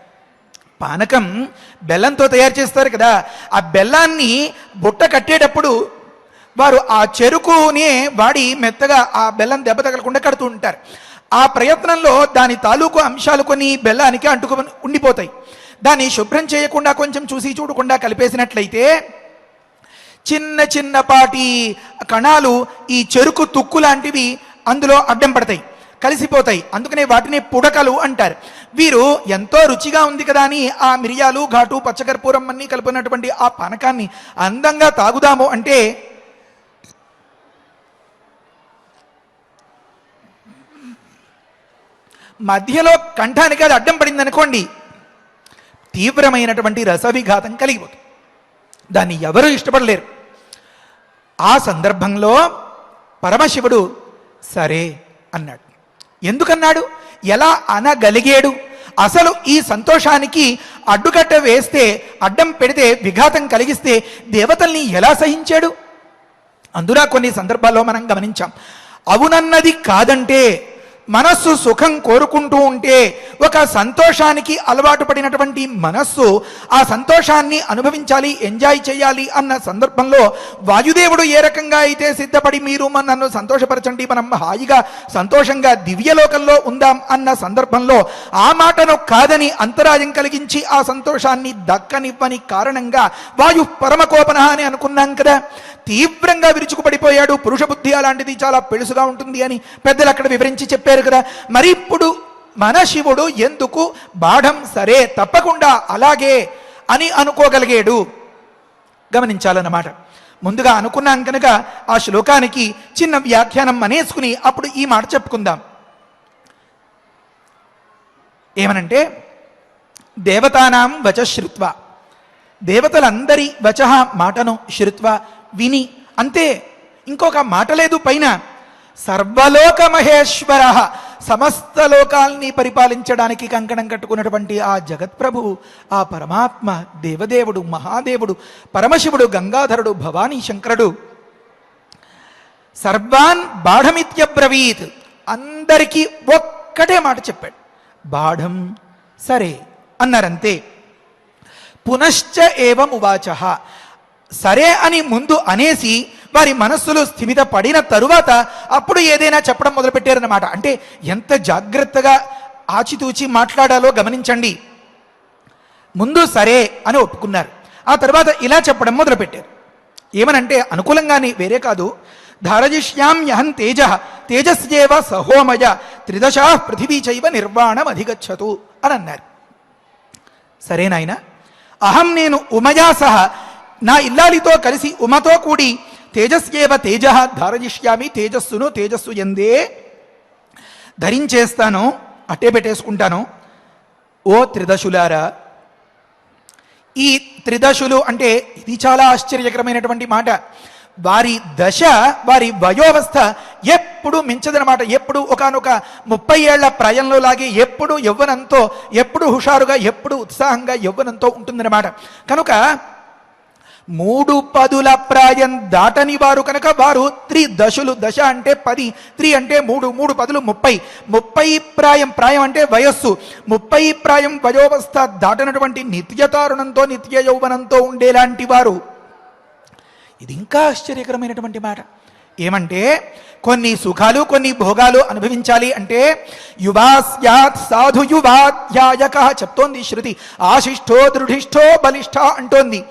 పానకం బెల్లంతో తయారు చేస్తారు కదా, ఆ బెల్లాన్ని బుట్ట కట్టేటప్పుడు వారు ఆ చెరుకుని వాడి మెత్తగా ఆ బెల్లం దెబ్బ తగలకుండా కడుతూ ఉంటారు. ఆ ప్రయత్నంలో దాని తాలూకు అంశాలు కొన్ని బెల్లానికి అంటుకొని ఉండిపోతాయి. దాన్ని శుభ్రం చేయకుండా కొంచెం చూసి చూడకుండా కలిపేసినట్లయితే చిన్న చిన్నపాటి కణాలు ఈ చెరుకు తుక్కు లాంటివి అందులో అడ్డం పడతాయి, కలిసిపోతాయి. అందుకనే వాటిని పుడకలు అంటారు. వీరు ఎంతో రుచిగా ఉంది కదా అని ఆ మిరియాలు, ఘాటు, పచ్చకర్పూరం అన్నీ కలిపినటువంటి ఆ పానకాన్ని అందంగా తాగుదాము అంటే మధ్యలో కంఠానికి అది అడ్డం పడింది అనుకోండి, తీవ్రమైనటువంటి రసవిఘాతం కలిగిపోతుంది. దాన్ని ఎవరు ఇష్టపడలేరు. ఆ సందర్భంలో పరమశివుడు సరే అన్నాడు. ఎందుకన్నాడు? ఎలా అనగలిగాడు? అసలు ఈ సంతోషానికి అడ్డుకట్ట వేస్తే, అడ్డం పెడితే, విఘాతం కలిగిస్తే దేవతల్ని ఎలా సహించాడు? అందున కొన్ని సందర్భాల్లో మనం గమనించాం. అవునన్నది కాదంటే, మనస్సు సుఖం కోరుకుంటూ ఉంటే, ఒక సంతోషానికి అలవాటు పడినటువంటి మనస్సు ఆ సంతోషాన్ని అనుభవించాలి, ఎంజాయ్ చేయాలి అన్న సందర్భంలో వాయుదేవుడు ఏ రకంగా అయితే సిద్ధపడి మీరు నన్ను సంతోషపరచండి, మనం హాయిగా సంతోషంగా దివ్యలోకంలో ఉందాం అన్న సందర్భంలో ఆ మాటను కాదని అంతరాయం కలిగించి ఆ సంతోషాన్ని దక్కనివ్వని కారణంగా వాయు పరమకోపన అని అనుకున్నాం కదా, తీవ్రంగా విరుచుకుపడిపోయాడు. పురుష బుద్ధి అలాంటిది చాలా పెళుసుగా ఉంటుంది అని పెద్దలు అక్కడ వివరించి చెప్పారు కదా. మరి ఇప్పుడు మన శివుడు ఎందుకు బాఢం సరే తప్పకుండా అలాగే అని అనుకోగలిగాడు గమనించాలన్నమాట. ముందుగా అనుకున్నాం కనుక ఆ శ్లోకానికి చిన్న వ్యాఖ్యానం అనేసుకుని అప్పుడు ఈ మాట చెప్పుకుందాం. ఏమనంటే, దేవతానాం వచశ్రుత్వ, దేవతలందరి వచ మాటను శ్రుత్వ విని, అంతే, ఇంకొక మాట లేదు పైన. సర్వలోక మహేశ్వర, సమస్త లోకాల్ని పరిపాలించడానికి కంకణం కట్టుకున్నటువంటి ఆ జగత్ప్రభువు, ఆ పరమాత్మ, దేవదేవుడు, మహాదేవుడు, పరమశివుడు, గంగాధరుడు, భవానీ శంకరుడు సర్వాన్ బాఢమిత్యబ్రవీత్, అందరికీ ఒక్కటే మాట చెప్పాడు, బాఢం సరే అన్నారంతే. పునశ్చ ఏవం ఉవాచ, సరే అని ముందు అనేసి వారి మనస్సులో స్థిమిత పడిన తరువాత అప్పుడు ఏదైనా చెప్పడం మొదలుపెట్టారన్నమాట. అంటే ఎంత జాగ్రత్తగా ఆచితూచి మాట్లాడాలో గమనించండి. ముందు సరే అని ఒప్పుకున్నారు, ఆ తర్వాత ఇలా చెప్పడం మొదలుపెట్టారు. ఏమనంటే అనుకూలంగానే, వేరే కాదు. ధారజిష్యామ్యహం తేజ తేజస్యేవ సహోమయ త్రిదశా పృథివీ చైవ నిర్వాణం అధిగచ్చతు అని అన్నారు. సరే నాయన, అహం నేను ఉమయా సహ, నా ఇల్లాలితో కలిసి ఉమతో కూడి తేజస్యేవ తేజ ధారయిష్యామి, తేజస్సును తేజస్సు ఎందే ధరించేస్తాను, అట్టే పెట్టేసుకుంటాను. ఓ త్రిదశులారా, ఈ త్రిదశులు అంటే ఇది చాలా ఆశ్చర్యకరమైనటువంటి మాట. వారి దశ, వారి వయోవస్థ ఎప్పుడు మించదనమాట. ఎప్పుడు ఒకానొక 30 ఏళ్ల ప్రాయంలో లాగే ఎప్పుడు యవ్వనంతో, ఎప్పుడు హుషారుగా, ఎప్పుడు ఉత్సాహంగా యవ్వనంతో ఉంటుందన్నమాట. కనుక 3 పదుల ప్రాయం దాటని వారు కనుక వారు త్రిదశులు. దశ అంటే 10, 3 అంటే 3, 3 పదులు 30. 30 ప్రాయం అంటే వయస్సు. 30 ప్రాయం వయోవస్థ దాటనటువంటి నిత్యతారుణంతో, నిత్య యౌవనంతో ఉండేలాంటి వారు. ఇది ఇంకా ఆశ్చర్యకరమైనటువంటి మాట. ఏమంటే కొన్ని సుఖాలు, కొన్ని భోగాలు అనుభవించాలి అంటే యువా స్యాత్ సాధు యువాధ్యాయక చెప్తోంది శృతి. ఆశిష్టో దృఢిష్టో బలిష్ఠ అంటోంది.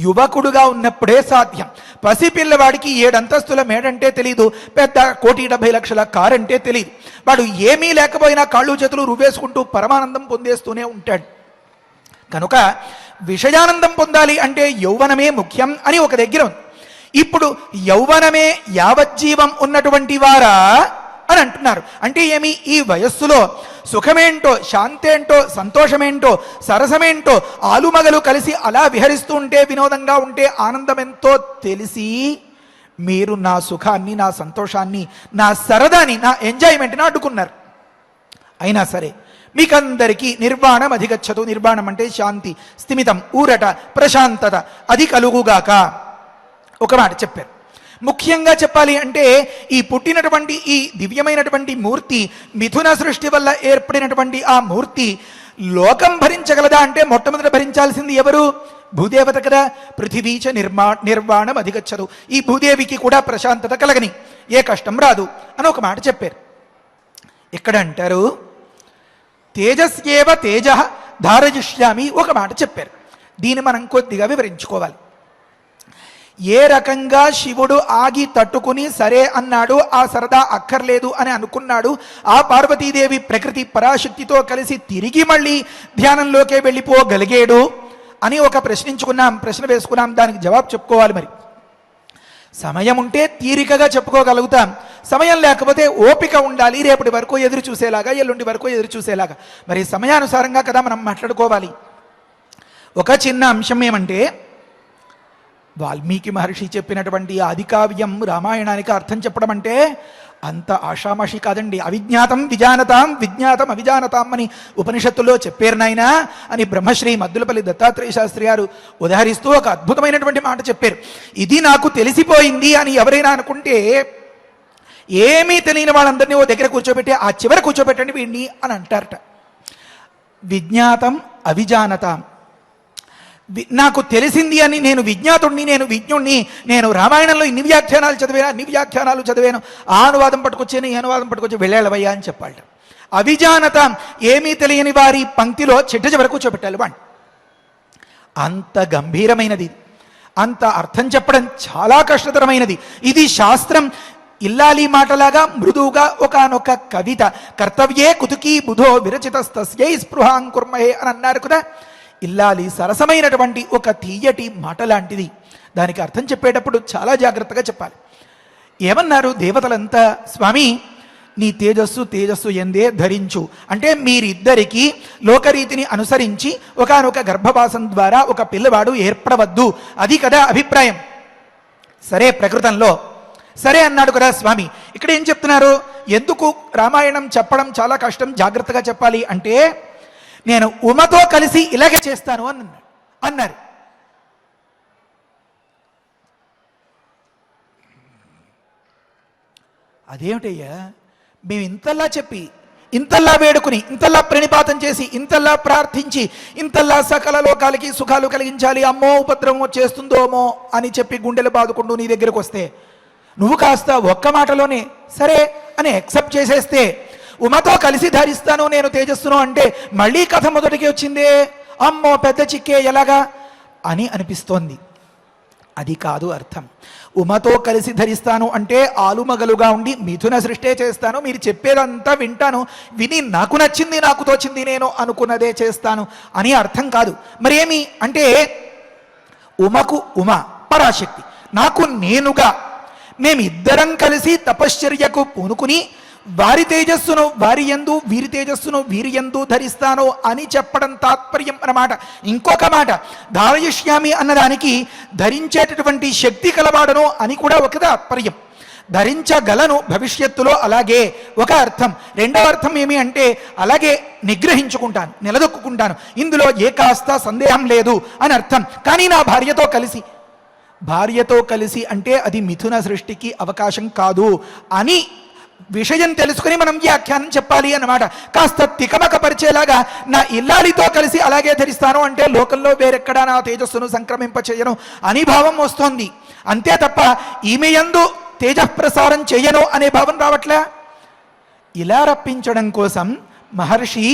యువకుడుగా ఉన్నప్పుడే సాధ్యం. పసిపిల్లవాడికి 7 అంతస్తుల మేడంటే తెలీదు, పెద్ద 1,70,00,000 కారు అంటే తెలియదు. వాడు ఏమీ లేకపోయినా కాళ్ళు చేతులు రువ్వేసుకుంటూ పరమానందం పొందేస్తూనే ఉంటాడు. కనుక విషయానందం పొందాలి అంటే యౌవనమే ముఖ్యం అని ఒక దగ్గర ఉంది. ఇప్పుడు యౌవనమే యావజ్జీవం ఉన్నటువంటి వారా అని అంటున్నారు. అంటే ఏమి? ఈ వయస్సులో సుఖమేంటో, శాంతేంటో, సంతోషమేంటో, సరసమేంటో, ఆలుమగలు కలిసి అలా విహరిస్తూ ఉంటే, వినోదంగా ఉంటే ఆనందమెంతో తెలిసి మీరు నా సుఖాన్ని, నా సంతోషాన్ని, నా సరదాని, నా ఎంజాయ్మెంట్ని అడ్డుకున్నారు. అయినా సరే మీకందరికీ నిర్వాణం అధిగచ్చదు. నిర్వాణం అంటే శాంతి, స్థిమితం, ఊరట, ప్రశాంతత అది కలుగుగాక. ఒక మాట చెప్పారు. ముఖ్యంగా చెప్పాలి అంటే ఈ పుట్టినటువంటి ఈ దివ్యమైనటువంటి మూర్తి, మిథున సృష్టి వల్ల ఏర్పడినటువంటి ఆ మూర్తి లోకం భరించగలదా అంటే మొట్టమొదట భరించాల్సింది ఎవరు? భూదేవత కదా. పృథివీచ నిర్వాణం అధిగచ్చదు. ఈ భూదేవికి కూడా ప్రశాంతత కలగని, ఏ కష్టం రాదు అని ఒక మాట చెప్పారు. ఇక్కడ అంటారు తేజస్యేవ తేజ ధారయిష్యామి, ఒక మాట చెప్పారు. దీన్ని మనం కొద్దిగా వివరించుకోవాలి. ఏ రకంగా శివుడు ఆగి తట్టుకుని సరే అన్నాడు, ఆ సరదా అక్కర్లేదు అని అనుకున్నాడు, ఆ పార్వతీదేవి ప్రకృతి పరాశక్తితో కలిసి తిరిగి మళ్ళీ ధ్యానంలోకే వెళ్ళిపోగలిగాడు అని ఒక ప్రశ్న వేసుకున్నాం. దానికి జవాబు చెప్పుకోవాలి. మరి సమయం ఉంటే తీరికగా చెప్పుకోగలుగుతాం, సమయం లేకపోతే ఓపిక ఉండాలి. రేపటి వరకు ఎదురు చూసేలాగా, ఎల్లుండి వరకు ఎదురు చూసేలాగా. మరి సమయానుసారంగా కదా మనం మాట్లాడుకోవాలి. ఒక చిన్న అంశం ఏమంటే, వాల్మీకి మహర్షి చెప్పినటువంటి ఆదికావ్యం రామాయణానికి అర్థం చెప్పడం అంటే అంత ఆషామాషి కాదండి. అవిజ్ఞాతం విజానతాం, విజ్ఞాతం అవిజానతాం అని ఉపనిషత్తుల్లో చెప్పారు నాయనా అని బ్రహ్మశ్రీ మద్దులపల్లి దత్తాత్రేయ శాస్త్రి గారు ఉదాహరిస్తూ ఒక అద్భుతమైనటువంటి మాట చెప్పారు. ఇది నాకు తెలిసిపోయింది అని ఎవరైనా అనుకుంటే, ఏమీ తెలియని వాళ్ళందరినీ ఓ దగ్గర కూర్చోబెట్టి ఆ చివర కూర్చోబెట్టండి వీడిని అని అంటారట. విజ్ఞాతం అవిజానతాం, నాకు తెలిసింది అని నేను విజ్ఞాతుణ్ణి, నేను విజ్ఞుణ్ణి, నేను రామాయణంలో ఇన్ని వ్యాఖ్యానాలు చదివాను, ఆ అనువాదం పట్టుకొచ్చాను, ఈ అనువాదం పట్టుకొచ్చి వెళ్ళాలవయ్యా అని చెప్పాలి. అవిజానత, ఏమీ తెలియని వారి పంక్తిలో చిట్ట చివరకు కూర్చోబెట్టాలి వాణ్ణి. అంత గంభీరమైనది, అంత అర్థం చెప్పడం చాలా కష్టతరమైనది. ఇది శాస్త్రం ఇల్లాలి మాటలాగా మృదువుగా ఒకానొక కవిత. కర్తవ్యే కుతుకీ బుధో విరచితస్తస్యై స్పృహాం కుర్మహే అని అన్నారు కదా. ఇల్లాలి సరసమైనటువంటి ఒక తీయటి మాట లాంటిది. దానికి అర్థం చెప్పేటప్పుడు చాలా జాగ్రత్తగా చెప్పాలి. ఏమన్నారు దేవతలంతా? స్వామి నీ తేజస్సు ఎందే ధరించు అంటే మీరిద్దరికీ లోకరీతిని అనుసరించి ఒకానొక గర్భవాసం ద్వారా ఒక పిల్లవాడు ఏర్పడవద్దు, అది కదా అభిప్రాయం. సరే ప్రకృతంలో సరే అన్నాడు కదా స్వామి. ఇక్కడ ఏం చెప్తున్నారు? ఎందుకు రామాయణం చెప్పడం చాలా కష్టం, జాగ్రత్తగా చెప్పాలి అంటే, నేను ఉమతో కలిసి ఇలాగే చేస్తాను అన్నారు. అదేమిటయ్యా, మేము ఇంతలా చెప్పి, ఇంతలా వేడుకుని, ఇంతలా ప్రణిపాతం చేసి, ఇంతలా ప్రార్థించి, ఇంతలా సకల లోకాలకి సుఖాలు కలిగించాలి, అమ్మో ఉపద్రవం చేస్తుందోమో అని చెప్పి గుండెలు బాదుకుంటూ నీ దగ్గరకు వస్తే, నువ్వు కాస్త ఒక్క మాటలోనే సరే అని యాక్సెప్ట్ చేసేస్తే, ఉమతో కలిసి ధరిస్తాను నేను తేజస్సును అంటే మళ్ళీ కథ మొదటికి వచ్చిందే, అమ్మో పెద్ద చిక్కే ఎలాగా అని అనిపిస్తోంది. అది కాదు అర్థం. ఉమతో కలిసి ధరిస్తాను అంటే ఆలుమగలుగా ఉండి మిథున సృష్టే చేస్తాను, మీరు చెప్పేదంతా వింటాను, విని నాకు నచ్చింది, నాకు తోచింది, నేను అనుకున్నదే చేస్తాను అని అర్థం కాదు. మరేమి అంటే, ఉమకు ఉమ పరాశక్తి, నాకు నేనుగా, మేమిద్దరం కలిసి తపశ్చర్యకు పూనుకుని వారి తేజస్సును వారి యందు, వీరి తేజస్సును వీరి యందు ధరిస్తాను అని చెప్పడం తాత్పర్యం అన్నమాట. ఇంకొక మాట, ధారయిష్యామి అన్నదానికి ధరించేటటువంటి శక్తి కలవాడను అని కూడా ఒక తాత్పర్యం. ధరించగలను భవిష్యత్తులో, అలాగే ఒక అర్థం. రెండవ అర్థం ఏమి అంటే, అలాగే నిగ్రహించుకుంటాను, నిలదొక్కుంటాను, ఇందులో ఏ కాస్త సందేహం లేదు అని అర్థం. కానీ నా భార్యతో కలిసి అంటే అది మిథున సృష్టికి అవకాశం కాదు అని విషయం తెలుసుకుని మనం వ్యాఖ్యానం చెప్పాలి అన్నమాట. కాస్త తికమక పరిచేలాగా నా ఇల్లాలితో కలిసి అలాగే ధరిస్తాను అంటే లోకంలో వేరెక్కడా నా తేజస్సును సంక్రమింప చేయను అని భావం వస్తోంది. అంతే తప్ప ఈమె యందు తేజప్రసారం చేయను అనే భావం రావట్లే. ఇలా రప్పించడం కోసం మహర్షి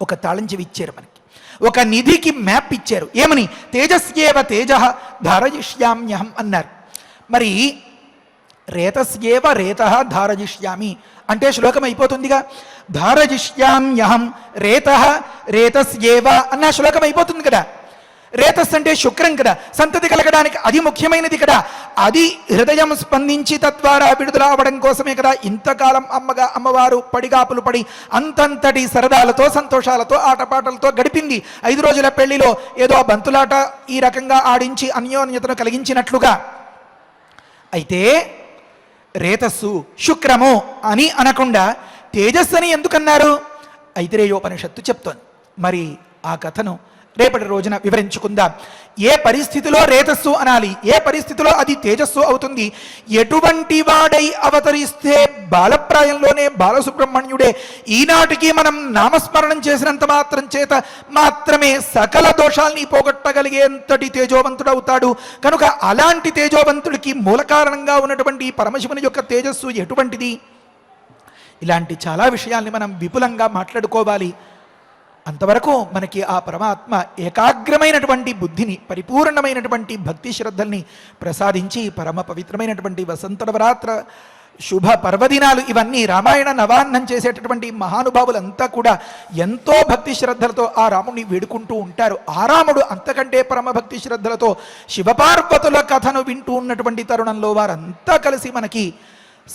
ఒక తాళం చెవి ఇచ్చారు మనకి, ఒక నిధికి మ్యాప్ ఇచ్చారు. ఏమని? తేజస్యేవ తేజ ధారయిష్యామ్యహం అన్నారు. మరి రేతస్యేవ రేత ధారయిష్యామి అంటే శ్లోకం అయిపోతుందిగా. ధారయిష్యామ్యహం రేతస్యేవ అన్న శ్లోకం అయిపోతుంది కదా. రేతస్ అంటే శుక్రం కదా, సంతతి కలగడానికి అది ముఖ్యమైనది కదా. అది హృదయం స్పందించి తద్వారా విడుదల అవ్వడం కోసమే కదా ఇంతకాలం అమ్మవారు పడిగాపులు పడి అంతంతటి సరదాలతో, సంతోషాలతో, ఆటపాటలతో గడిపింది. 5 రోజుల పెళ్లిలో ఏదో బంతులాట ఈ రకంగా ఆడించి అన్యోన్యతను కలిగించినట్లుగా అయితే రేతస్సు శుక్రము అని అనకుండా తేజస్సు అని ఎందుకన్నారు? ఐతిరేయోపనిషత్తు చెప్తోంది. మరి ఆ కథను రేపటి రోజున వివరించుకుందాం. ఏ పరిస్థితిలో రేతస్సు అనాలి, ఏ పరిస్థితిలో అది తేజస్సు అవుతుంది, ఎటువంటి వాడై అవతరిస్తే బాలప్రాయంలోనే బాలసుబ్రహ్మణ్యుడే ఈనాటికి మనం నామస్మరణం చేసినంత మాత్రం చేత మాత్రమే సకల దోషాల్ని పోగొట్టగలిగేంతటి తేజోవంతుడవుతాడు. కనుక అలాంటి తేజోవంతుడికి మూల కారణంగా ఉన్నటువంటి పరమశివుని యొక్క తేజస్సు ఎటువంటిది? ఇలాంటి చాలా విషయాల్ని మనం విపులంగా మాట్లాడుకోవాలి. అంతవరకు మనకి ఆ పరమాత్మ ఏకాగ్రమైనటువంటి బుద్ధిని, పరిపూర్ణమైనటువంటి భక్తి శ్రద్ధల్ని ప్రసాదించి పరమ పవిత్రమైనటువంటి వసంత నవరాత్ర శుభ పర్వదినాలు ఇవన్నీ రామాయణ నవాన్నం చేసేటటువంటి మహానుభావులంతా కూడా ఎంతో భక్తి శ్రద్ధలతో ఆ రాముని వేడుకుంటూ ఉంటారు. ఆ రాముడు అంతకంటే పరమ భక్తి శ్రద్ధలతో శివపార్వతుల కథను వింటూ ఉన్నటువంటి తరుణంలో వారంతా కలిసి మనకి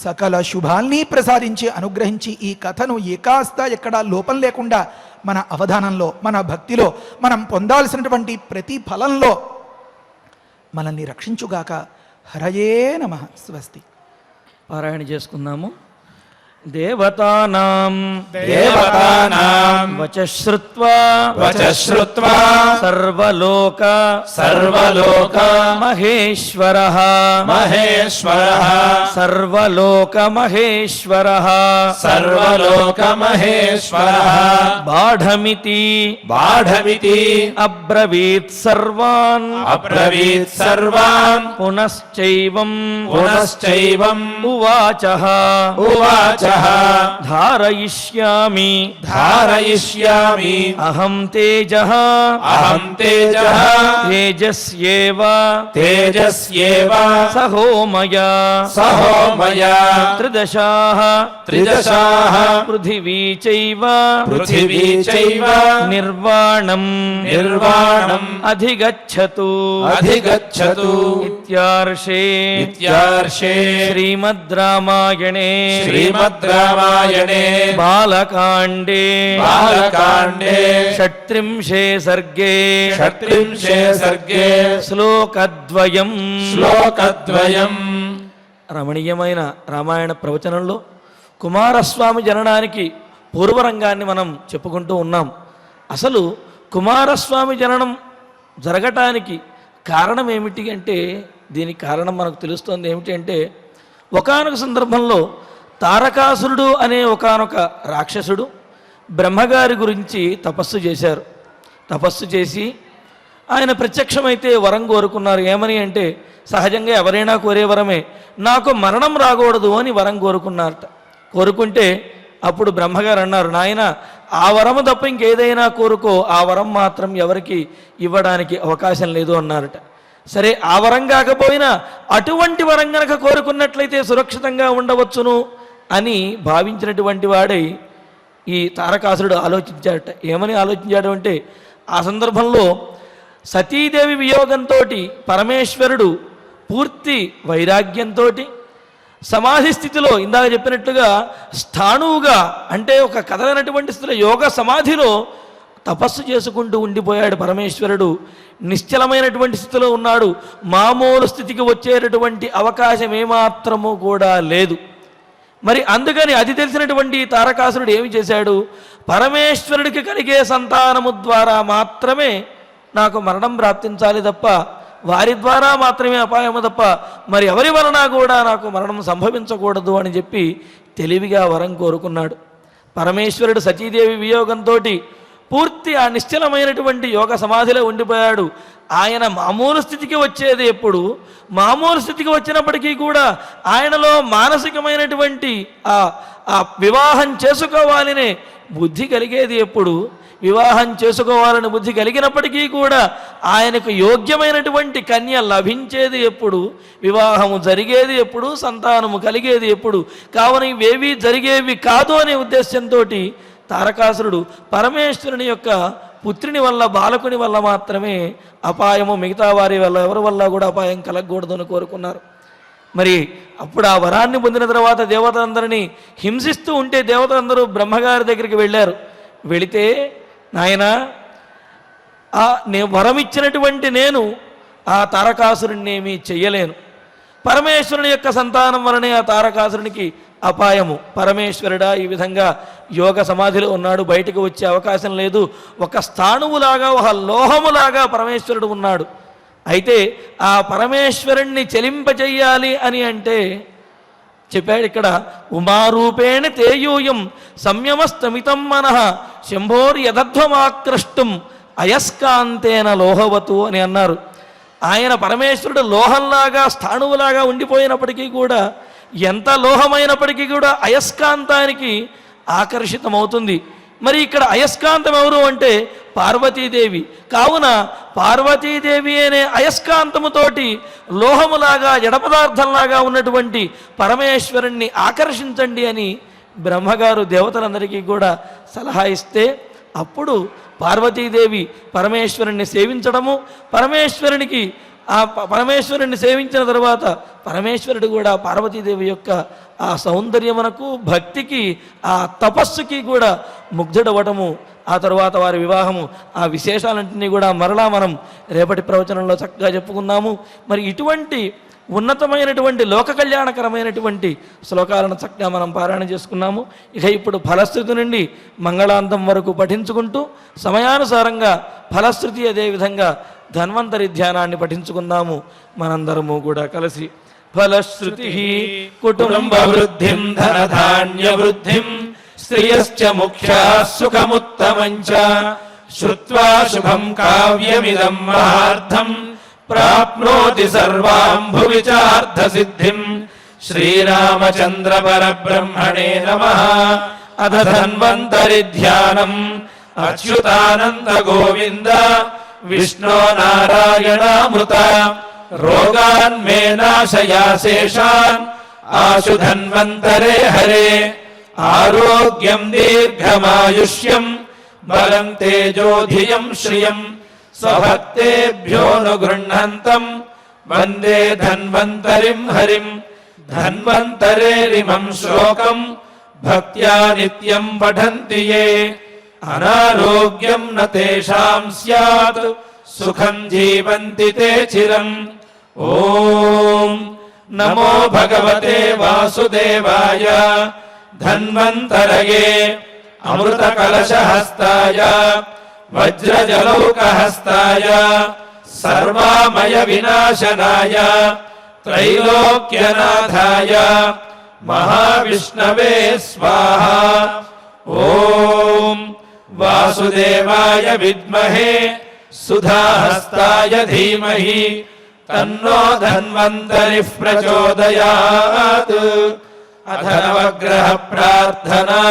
సకల శుభాల్ని ప్రసాదించి అనుగ్రహించి ఈ కథను ఏకాస్త ఎక్కడా లోపం లేకుండా మన అవధానంలో, మన భక్తిలో, మనం పొందాల్సినటువంటి ప్రతి ఫలంలో మనల్ని రక్షించుగాక. హరయే నమః. స్వస్తి. పారాయణ చేసుకుందాము. దేవతానాం వచశ్రుత్వా సర్వలోక మహేశ్వరః సర్వలోక మహేశ్వరః బాఢమితి అబ్రవీత్ సర్వాన్ పునశ్చైవం ఉవాచః ధారయిష్యామి అహం తేజః తేజస్యేవ సహోమయా త్రిదశాః పృథివీ చైవ నిర్వాణం అధిగచ్చతు ఇత్యార్షే శ్రీమద్ రామాయణే బాలకాండే షట్త్రింశే సర్గే శ్లోకద్వయం రమణీయమైన రామాయణ ప్రవచనంలో కుమారస్వామి జననానికి పూర్వరంగాన్ని మనం చెప్పుకుంటూ ఉన్నాం. అసలు కుమారస్వామి జననం జరగటానికి కారణం ఏమిటి అంటే, దీనికి కారణం మనకు తెలుస్తోంది ఏమిటి అంటే, ఒకానొక సందర్భంలో తారకాసురుడు అనే ఒకానొక రాక్షసుడు బ్రహ్మగారి గురించి తపస్సు చేశారు. తపస్సు చేసి ఆయన ప్రత్యక్షమైతే వరం కోరుకున్నారు. ఏమని అంటే, సహజంగా ఎవరైనా కోరే వరమే, నాకు మరణం రాకూడదు అని వరం కోరుకున్నారట. కోరుకుంటే అప్పుడు బ్రహ్మగారు అన్నారు, నాయన ఆ వరము తప్ప ఇంకేదైనా కోరుకో, ఆ వరం మాత్రం ఎవరికి ఇవ్వడానికి అవకాశం లేదు అన్నారట. సరే, ఆ వరం కాకపోయినా అటువంటి వరం గనక కోరుకున్నట్లయితే సురక్షితంగా ఉండవచ్చును అని భావించినటువంటి వాడై ఈ తారకాసురుడు ఆలోచించాడట. ఏమని ఆలోచించాడు అంటే, ఆ సందర్భంలో సతీదేవి వియోగంతో పరమేశ్వరుడు పూర్తి వైరాగ్యంతో సమాధి స్థితిలో, ఇందాక చెప్పినట్లుగా స్థాణువుగా అంటే ఒక కదలనటువంటి స్థితిలో యోగ సమాధిలో తపస్సు చేసుకుంటూ ఉండిపోయాడు పరమేశ్వరుడు. నిశ్చలమైనటువంటి స్థితిలో ఉన్నాడు. మామూలు స్థితికి వచ్చేటటువంటి అవకాశం ఏమాత్రము కూడా లేదు. మరి అందుకని అది తెలిసినటువంటి తారకాసురుడు ఏమి చేశాడు, పరమేశ్వరుడికి కలిగే సంతానము ద్వారా మాత్రమే నాకు మరణం ప్రాప్తించాలి తప్ప, వారి ద్వారా మాత్రమే అపాయము తప్ప మరి ఎవరి వలన కూడా నాకు మరణం సంభవించకూడదు అని చెప్పి తెలివిగా వరం కోరుకున్నాడు. పరమేశ్వరుడు సతీదేవి వియోగంతో పూర్తి ఆ నిశ్చలమైనటువంటి యోగ సమాధిలో ఉండిపోయాడు. ఆయన మామూలు స్థితికి వచ్చేది ఎప్పుడు, మామూలు స్థితికి వచ్చినప్పటికీ కూడా ఆయనలో మానసికమైనటువంటి ఆ వివాహం చేసుకోవాలనే బుద్ధి కలిగేది ఎప్పుడు, వివాహం చేసుకోవాలని బుద్ధి కలిగినప్పటికీ కూడా ఆయనకు యోగ్యమైనటువంటి కన్య లభించేది ఎప్పుడు, వివాహము జరిగేది ఎప్పుడు, సంతానము కలిగేది ఎప్పుడు. కావున ఇవేవి జరిగేవి కాదు అనే ఉద్దేశంతో తారకాసురుడు పరమేశ్వరుని యొక్క పుత్రుని వల్ల, బాలకుని వల్ల మాత్రమే అపాయము, మిగతా వారి వల్ల ఎవరి వల్ల కూడా అపాయం కలగకూడదు అని కోరుకున్నారు. మరి అప్పుడు ఆ వరాన్ని పొందిన తర్వాత దేవతలందరినీ హింసిస్తూ ఉంటే దేవతలందరూ బ్రహ్మగారి దగ్గరికి వెళ్ళారు. వెళితే, నాయన వరం ఇచ్చినటువంటి నేను ఆ తారకాసురుణ్ణి ఏమీ చెయ్యలేను, పరమేశ్వరుని యొక్క సంతానం వలనే ఆ తారకాసురునికి అపాయము. పరమేశ్వరుడా ఈ విధంగా యోగ సమాధిలో ఉన్నాడు, బయటికి వచ్చే అవకాశం లేదు, ఒక స్థాణువులాగా ఒక లోహములాగా పరమేశ్వరుడు ఉన్నాడు. అయితే ఆ పరమేశ్వరుణ్ణి చెలింపజేయాలి అని అంటే చెప్పాడు ఇక్కడ, ఉమారూపేణ తేయూయం సంయమస్తమితం మనః శంభోర్యదధ్వమాకృష్టం అయస్కాంతేన లోహవతు అని అన్నారు. ఆయన పరమేశ్వరుడు లోహంలాగా స్థాణువులాగా ఉండిపోయినప్పటికీ కూడా, ఎంత లోహమైనప్పటికీ కూడా అయస్కాంతానికి ఆకర్షితమవుతుంది. మరి ఇక్కడ అయస్కాంతం ఎవరు అంటే పార్వతీదేవి. కావున పార్వతీదేవి అనే అయస్కాంతముతోటి లోహములాగా జడపదార్థంలాగా ఉన్నటువంటి పరమేశ్వరుణ్ణి ఆకర్షించండి అని బ్రహ్మగారు దేవతలందరికీ కూడా సలహా ఇస్తే, అప్పుడు పార్వతీదేవి పరమేశ్వరుణ్ణి సేవించడము, పరమేశ్వరుణ్ణి సేవించిన తర్వాత పరమేశ్వరుడు కూడా పార్వతీదేవి యొక్క ఆ సౌందర్యమునకు, భక్తికి, ఆ తపస్సుకి కూడా ముగ్ధుడవటము, ఆ తరువాత వారి వివాహము, ఆ విశేషాలన్నింటినీ కూడా మరలా మనం రేపటి ప్రవచనంలో చక్కగా చెప్పుకుందాము. మరి ఇటువంటి ఉన్నతమైనటువంటి లోక కళ్యాణకరమైనటువంటి శ్లోకాలను చక్కగా మనం పారాయణ చేసుకున్నాము. ఇక ఇప్పుడు ఫలశ్రుతి నుండి మంగళాంతం వరకు పఠించుకుంటూ సమయానుసారంగా ఫలశ్రుతి అదేవిధంగా ధన్వంతరి ధ్యానాన్ని పఠించుకుందాము మనందరము కూడా కలిసి. ఫలశ్రుతి కుటుంబ వృద్ధిం ధనధాన్య వృద్ధిం శ్రియశ్చ ముఖ్యా సుఖముత్తమంచ శ్రుత్వా శుభం కావ్యమిదం మహార్థం ప్రాప్నోతి సర్వాం భువి చార్థ సిద్ధిం. శ్రీరామచంద్ర పరబ్రహ్మణే నమః. అథ ధన్వంతరి ధ్యానం. అచ్యుతానంద గోవింద విష్ణో నారాయణామృత. రోగాన్ మే నాశయా శేషాన్ ఆశు ధన్వంతరే హరే. ఆరోగ్యం దీర్ఘమాయుష్యం బలం తేజోధియం శ్రియం. స్వభక్తేభ్యోనుగృహంతం వందే ధన్వంతరిం హరిం. ధన్వంతరేరిమం శ్లోకం భక్త్యా నిత్యం పఠంతి యే. అనారోగ్యం న తేషాం స్యాత్ సుఖం జీవంతి తే చిరం. ఓం నమో భగవతే వాసుదేవాయ. ధన్వంతరయే అమృతకలశహస్తాయ వజ్రజలౌకహస్తాయ సర్వామయ వినాశనాయ త్రైలోక్యనాథాయ మహావిష్ణవే స్వాహా. ఓం వాసుదేవాయ విద్మహే సుధాహస్తాయ ధీమహి తన్నో ధన్వంతరిః ప్రచోదయాత్. అథ నవగ్రహ ప్రార్థనా.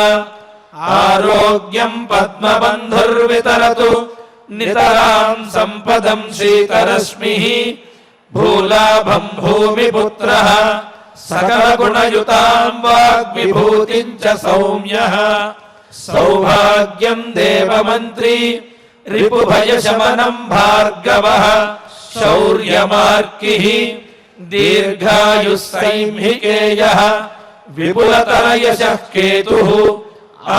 ఆరోగ్యం పద్మబంధుర్వితరతు నితరాం సంపదం శీతరశ్మిః. భూలాభం భూమిపుత్రః సకలగుణయుతాం వాగ్విభూతిం చ సౌమ్యః. సౌభాగ్యం దేవమంత్రీ రిపుభయశమనం భార్గవః. శౌర్యమార్కిః దీర్ఘాయుః సైంహికేయః. విపులతరయశః కేతుః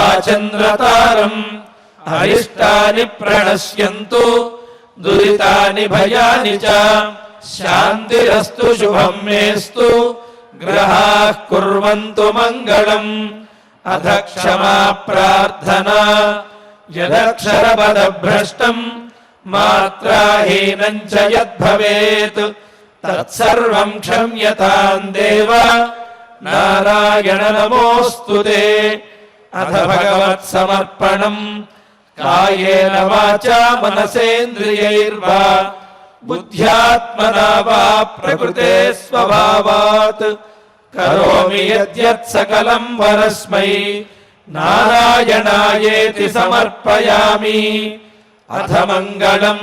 ఆచంద్రతారం. అరిష్టాని ప్రణశ్యంతు దురితాని భయాని చ. శాంతిరస్తు శుభం మేస్తు గ్రహాః కుర్వంతు మంగళం. అథ క్షమా ప్రార్థనా. యదక్షరపదభ్రష్టం మాత్రాహీనం చ యద్భవేత్ తత్సర్వం క్షమ్యతాం దేవ నారాయణ నమోస్తుతే. అథ భగవత్ సమర్పణం. కాయేన వాచా మనసేంద్రియైర్వా బుద్ధ్యాత్మనా వా ప్రకృతే స్వభావాత్ కరోమి యద్యత్ సకలం వరస్మై నారాయణాయేతి సమర్పయామి. అథ మంగళం.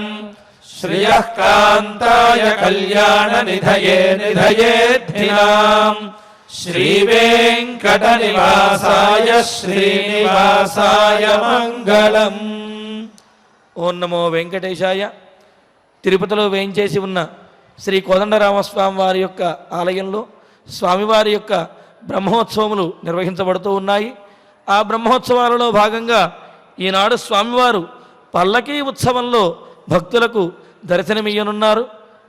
శ్రియః కాంతాయ కళ్యాణ నిధయే నిధయేద్ధినాం. శ్రీవేంకటనివాసాయ శ్రీనివాసాయ మంగళం. ఓం నమో వెంకటేశాయ. తిరుపతిలో వేయించేసి ఉన్న శ్రీ కోదండరామస్వామి వారి యొక్క ఆలయంలో స్వామివారి యొక్క బ్రహ్మోత్సవములు నిర్వహించబడుతూ ఉన్నాయి. ఆ బ్రహ్మోత్సవాలలో భాగంగా ఈనాడు స్వామివారు పల్లకీ ఉత్సవంలో భక్తులకు దర్శనమియ్యనున్నారు.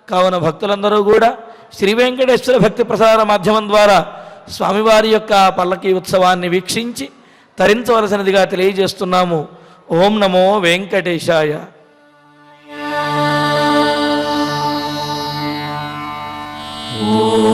కావున భక్తులందరూ కూడా శ్రీ వెంకటేశ్వర భక్తి ప్రసార మాధ్యమం ద్వారా స్వామివారి యొక్క పల్లకి ఉత్సవాన్ని వీక్షించి తరించవలసినదిగా తెలియజేస్తున్నాము. ఓం నమో వెంకటేశాయ. ఓ